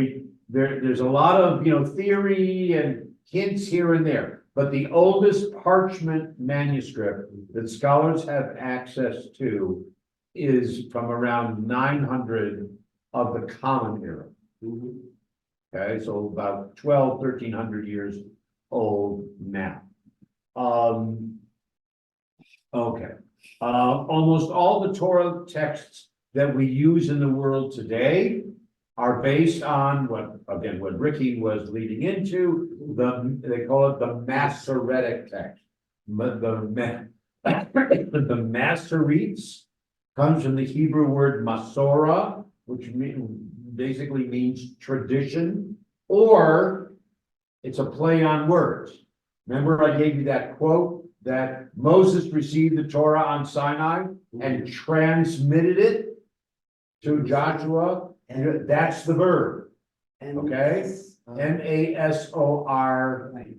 there's a lot of theory and hints here and there, but the oldest parchment manuscript that scholars have access to is from around 900 of the Common Era. Okay, so about 1300 years old now. Okay. Almost all the Torah texts that we use in the world today are based on what Ricky was leading into, they call it the Masoretic text. The Masoretes comes from the Hebrew word Masorah, which basically means tradition, or it's a play on words. Remember I gave you that quote that Moses received the Torah on Sinai and transmitted it to Joshua. And that's the verb, okay? Masor.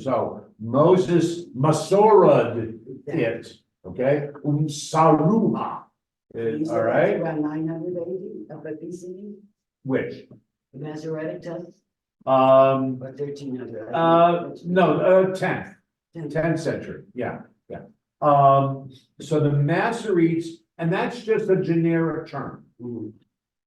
So Moses Masorad it, okay? Saruha. All right? Around 900 AD of BCE, Which? the Masoretic text, Or or 1300? no, 10th century, yeah. So the Masoretes, And that's just a generic term. Mhm.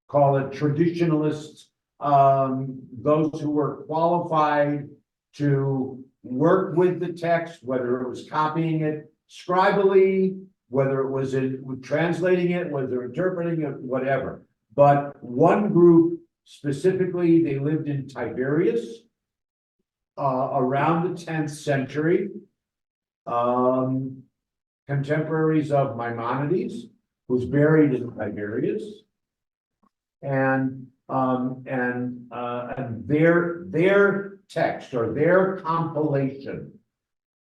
Call it traditionalists, those who were qualified to work with the text, whether it was copying it scribally, whether it was translating it, whether interpreting it, whatever. But one group specifically, they lived in Tiberias, around the 10th century. Contemporaries of Maimonides, who's buried in Tiberias. And their text or their compilation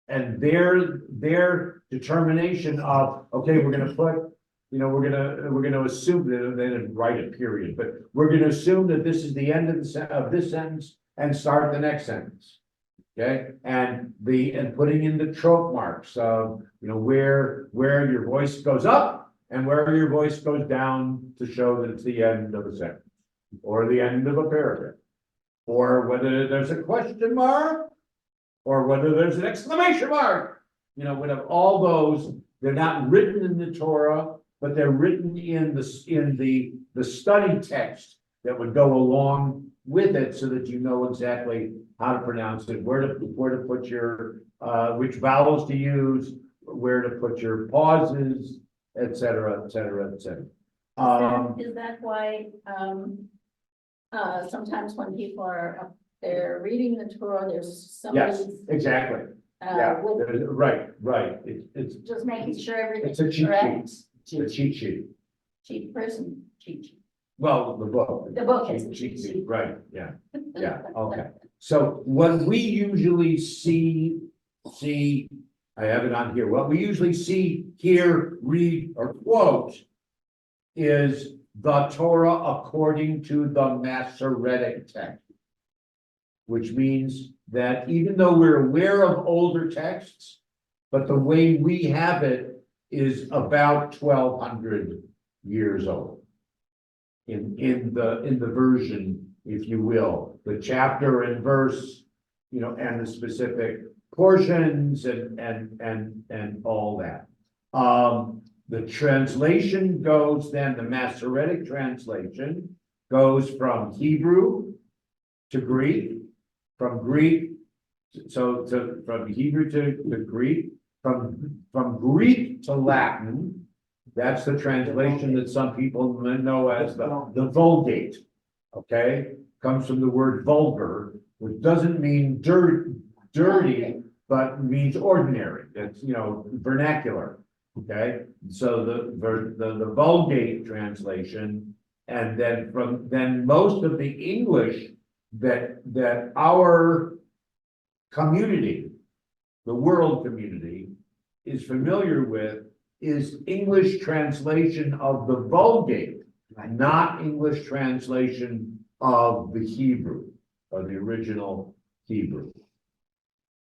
and their determination of, okay, we're gonna put, we're gonna assume that they didn't write a period, but we're gonna assume that this is the end of this sentence and start the next sentence. Okay, and putting in the trope marks of, where your voice goes up and where your voice goes down to show that it's the end of a sentence or the end of a paragraph, or whether there's a question mark or whether there's an exclamation mark. Whatever, all those, they're not written in the Torah, but they're written in the study text that would go along with it, so that you know exactly how to pronounce it, where to put your which vowels to use, where to put your pauses, et cetera, et cetera, et cetera. Is that why, sometimes when people are up there reading the Torah, there's Yes, somebody, exactly. Yeah, with right. It's just making sure everything's a cheat sheet. correct. It's a cheat sheet. Cheat person, cheat sheet. Well, the book. The book is a Cheat cheat sheet, sheet. right, yeah, okay. So what we usually see, I have it on here, what we usually see, hear, read, or quote is the Torah according to the Masoretic text. Which means that even though we're aware of older texts, but the way we have it is about 1,200 years old. In the version, if you will, the chapter and verse, and the specific portions and all that. The translation goes then, the Masoretic translation goes from Hebrew to Greek, from Greek, from Hebrew to Greek, from Greek to Latin. That's the translation that some people know as the Vulgate, okay? Comes from the word vulgar, which doesn't mean dirty, but means ordinary. It's, vernacular, okay? So the Vulgate translation, and then most of the English that our community, the world community, is familiar with is English translation of the Vulgate, not English translation of the Hebrew or the original Hebrew.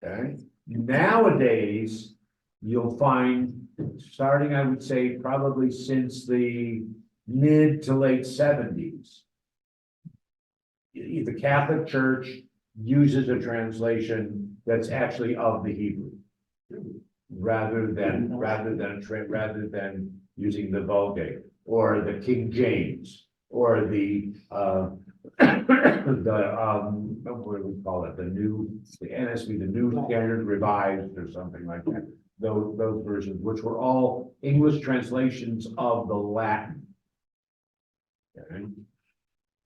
Okay, nowadays you'll find, starting I would say probably since the mid to late 70s, the Catholic Church uses a translation that's actually of the Hebrew, rather than using the Vulgate or the King James or the what do we call it, the NSV, the New Standard Revised or something like that. Those versions, which were all English translations of the Latin. Okay.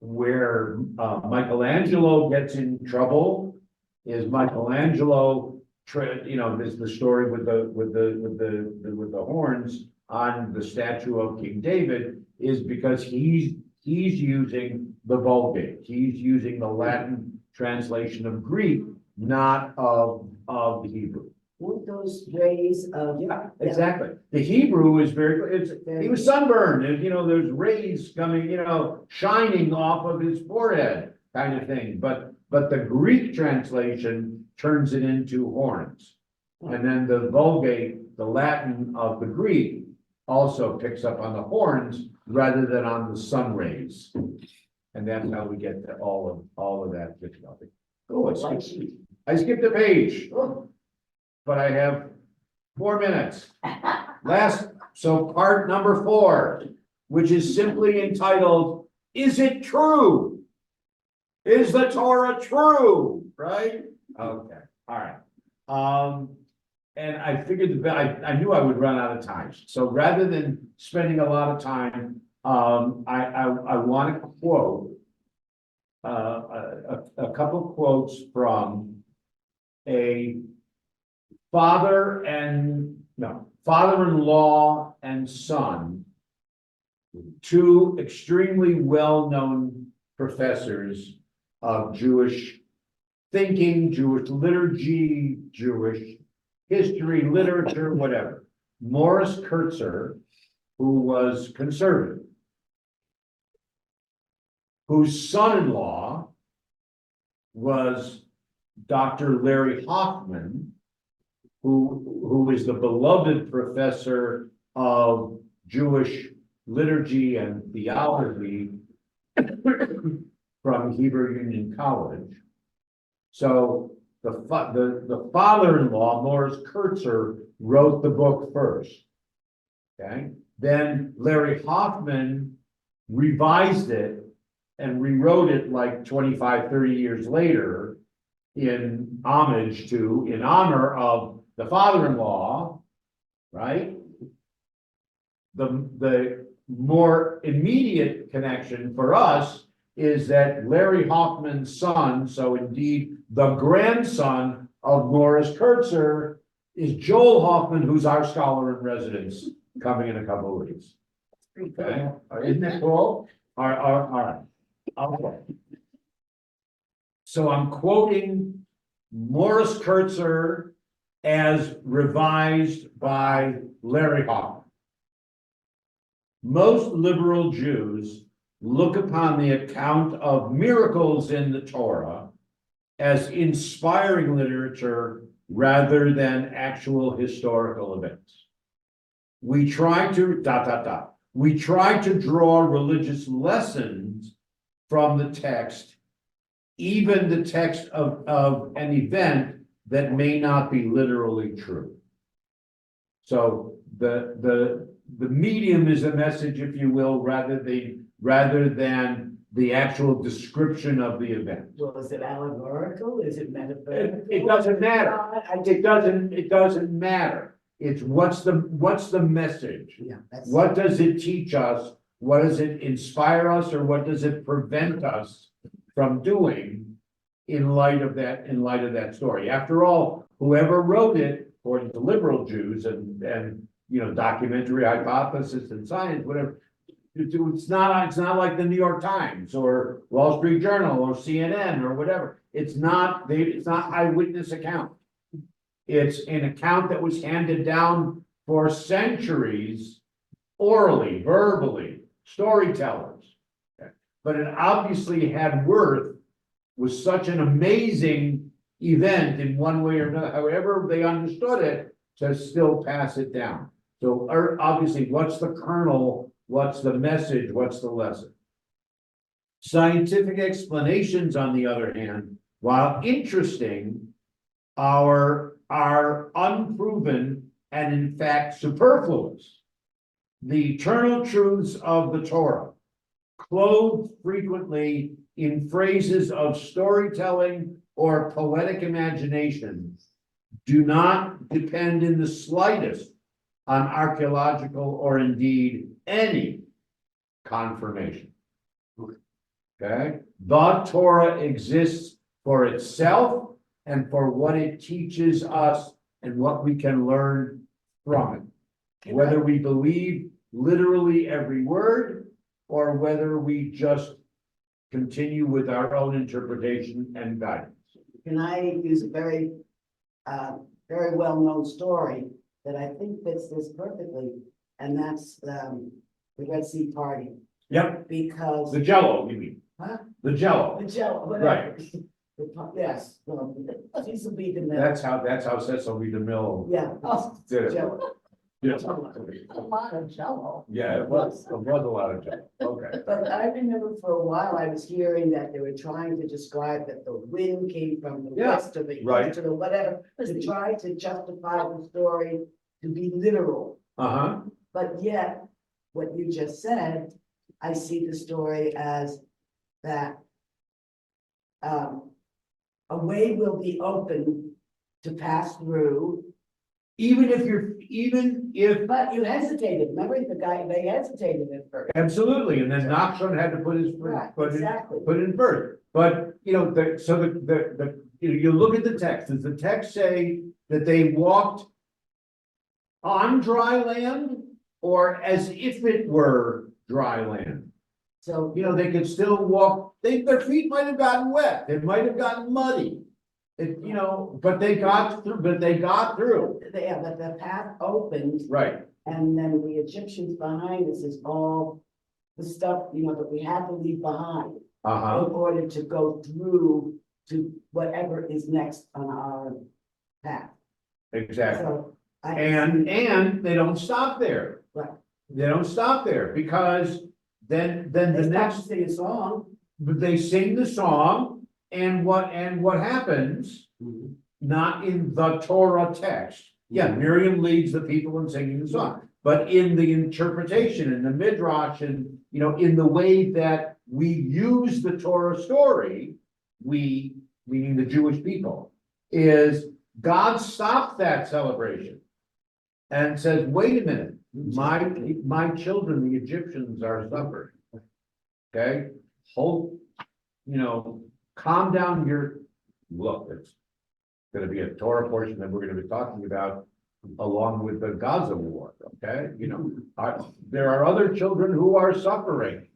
Where Michelangelo gets in trouble is Michelangelo, there's the story with the horns on the statue of King David, is because he's using the Vulgate. He's using the Latin translation of Greek, not of the Hebrew. Weren't those rays of? Yeah, exactly. The Hebrew is he was sunburned, and there's rays coming, shining off of his forehead, kind of thing. But the Greek translation turns it into horns. And then the Vulgate, the Latin of the Greek, also picks up on the horns rather than on the sun rays. And that's how we get to all of that difficulty. Oh, I skipped a page. But I have 4 minutes. Last so part number 4, which is simply entitled, Is it true? Is the Torah true? Right? Okay, all right. And I figured I knew I would run out of time. So rather than spending a lot of time, I want to quote a couple quotes from a father-in-law and son, 2 extremely well-known professors of Jewish thinking, Jewish liturgy, Jewish history, literature, whatever. Morris Kurtzer, who was conservative, whose son-in-law was Dr. Larry Hoffman, who is the beloved professor of Jewish liturgy and theology from Hebrew Union College. So the father-in-law, Morris Kurtzer, wrote the book first. Okay, then Larry Hoffman revised it and rewrote it like 25, 30 years later in honor of the father-in-law, right? The more immediate connection for us is that Larry Hoffman's son, so indeed the grandson of Morris Kurtzer, is Joel Hoffman, who's our scholar in residence, coming in a couple of weeks. Okay, isn't that cool? All right. Okay. So I'm quoting Morris Kurtzer as revised by Larry Hoffman. Most liberal Jews look upon the account of miracles in the Torah as inspiring literature rather than actual historical events. We try to We try to draw religious lessons from the text, even the text of an event that may not be literally true. So the medium is a message, if you will, rather than the actual description of the event. Well, is it allegorical? Is it metaphysical? It doesn't matter. It doesn't matter. It's what's the message? Yeah, that's. What does it teach us? What does it inspire us, or what does it prevent us from doing in light of that story? After all, whoever wrote it, according to liberal Jews and documentary hypothesis and science, whatever, it's not like the New York Times or Wall Street Journal or CNN or whatever. It's not eyewitness account. It's an account that was handed down for centuries, orally, verbally, storytellers. Okay. But it obviously had worth, was such an amazing event in one way or another, however they understood it, to still pass it down. So obviously, what's the kernel? What's the message? What's the lesson? Scientific explanations, on the other hand, while interesting, are unproven and in fact superfluous. The eternal truths of the Torah, clothed frequently in phrases of storytelling or poetic imagination, do not depend in the slightest on archaeological or indeed any confirmation. Okay, the Torah exists for itself and for what it teaches us and what we can learn from it. Whether we believe literally every word or whether we just continue with our own interpretation and guidance. Can I use a very well-known story that I think fits this perfectly? And that's the Red Sea Party. Yep, Because. the Jello, you mean? Huh? The Jello. The Jello, whatever. Yes, well, seems to be the middle. That's how Cecil B. DeMille Yeah. did it. Jello. Yeah. A lot of jello. Yeah, it was a lot of Jello. Okay. But I remember for a while, I was hearing that they were trying to describe that the wind came from the Yeah, west or the right. east or the whatever, to try to justify the story to be literal. Uh-huh. But yet, what you just said, I see the story as that. A way will be open to pass through, even if, but you hesitated, remember the guy, they hesitated at first. absolutely, and then Nachshon had to put his, Right, put in, exactly. put it in first. But, you know, you look at the text, does the text say that they walked on dry land or as if it were dry land? So, You know, they could still walk, their feet might have gotten wet, they might have gotten muddy. You know, but they got through, yeah, but the path opened, right, and then the Egyptians behind us is all the stuff, you know, that we had to leave behind in order to go through to whatever is next on our path. exactly. So. And they don't stop there. Right. They don't stop there because then They the stop next, to sing a song. they sing the song and what happens, not in the Torah text. Yeah, Miriam leads the people in singing the song, but in the interpretation, in the midrash, and, you know, in the way that we use the Torah story, we, meaning the Jewish people, is God stopped that celebration and says, wait a minute, my children, the Egyptians, are suffering. Okay, hold, you know, calm down your, look, it's gonna be a Torah portion that we're gonna be talking about along with the Gaza war, okay? You know, there are other children who are suffering.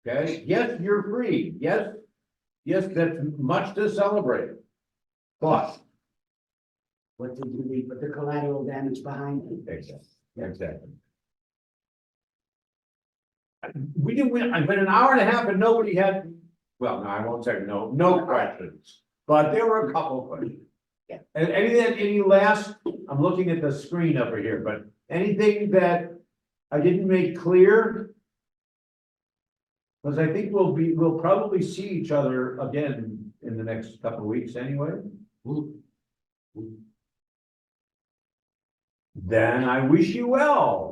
Okay, yes, you're free, yes, that's much to celebrate. But. What did you leave, but the collateral damage behind it. Exactly. We didn't win, I spent an hour and a half and nobody had, well, no, I won't say no questions, but there were a couple of questions. Yeah. And any last, I'm looking at the screen over here, but anything that I didn't make clear? Because I think we'll probably see each other again in the next couple of weeks anyway. Then I wish you well.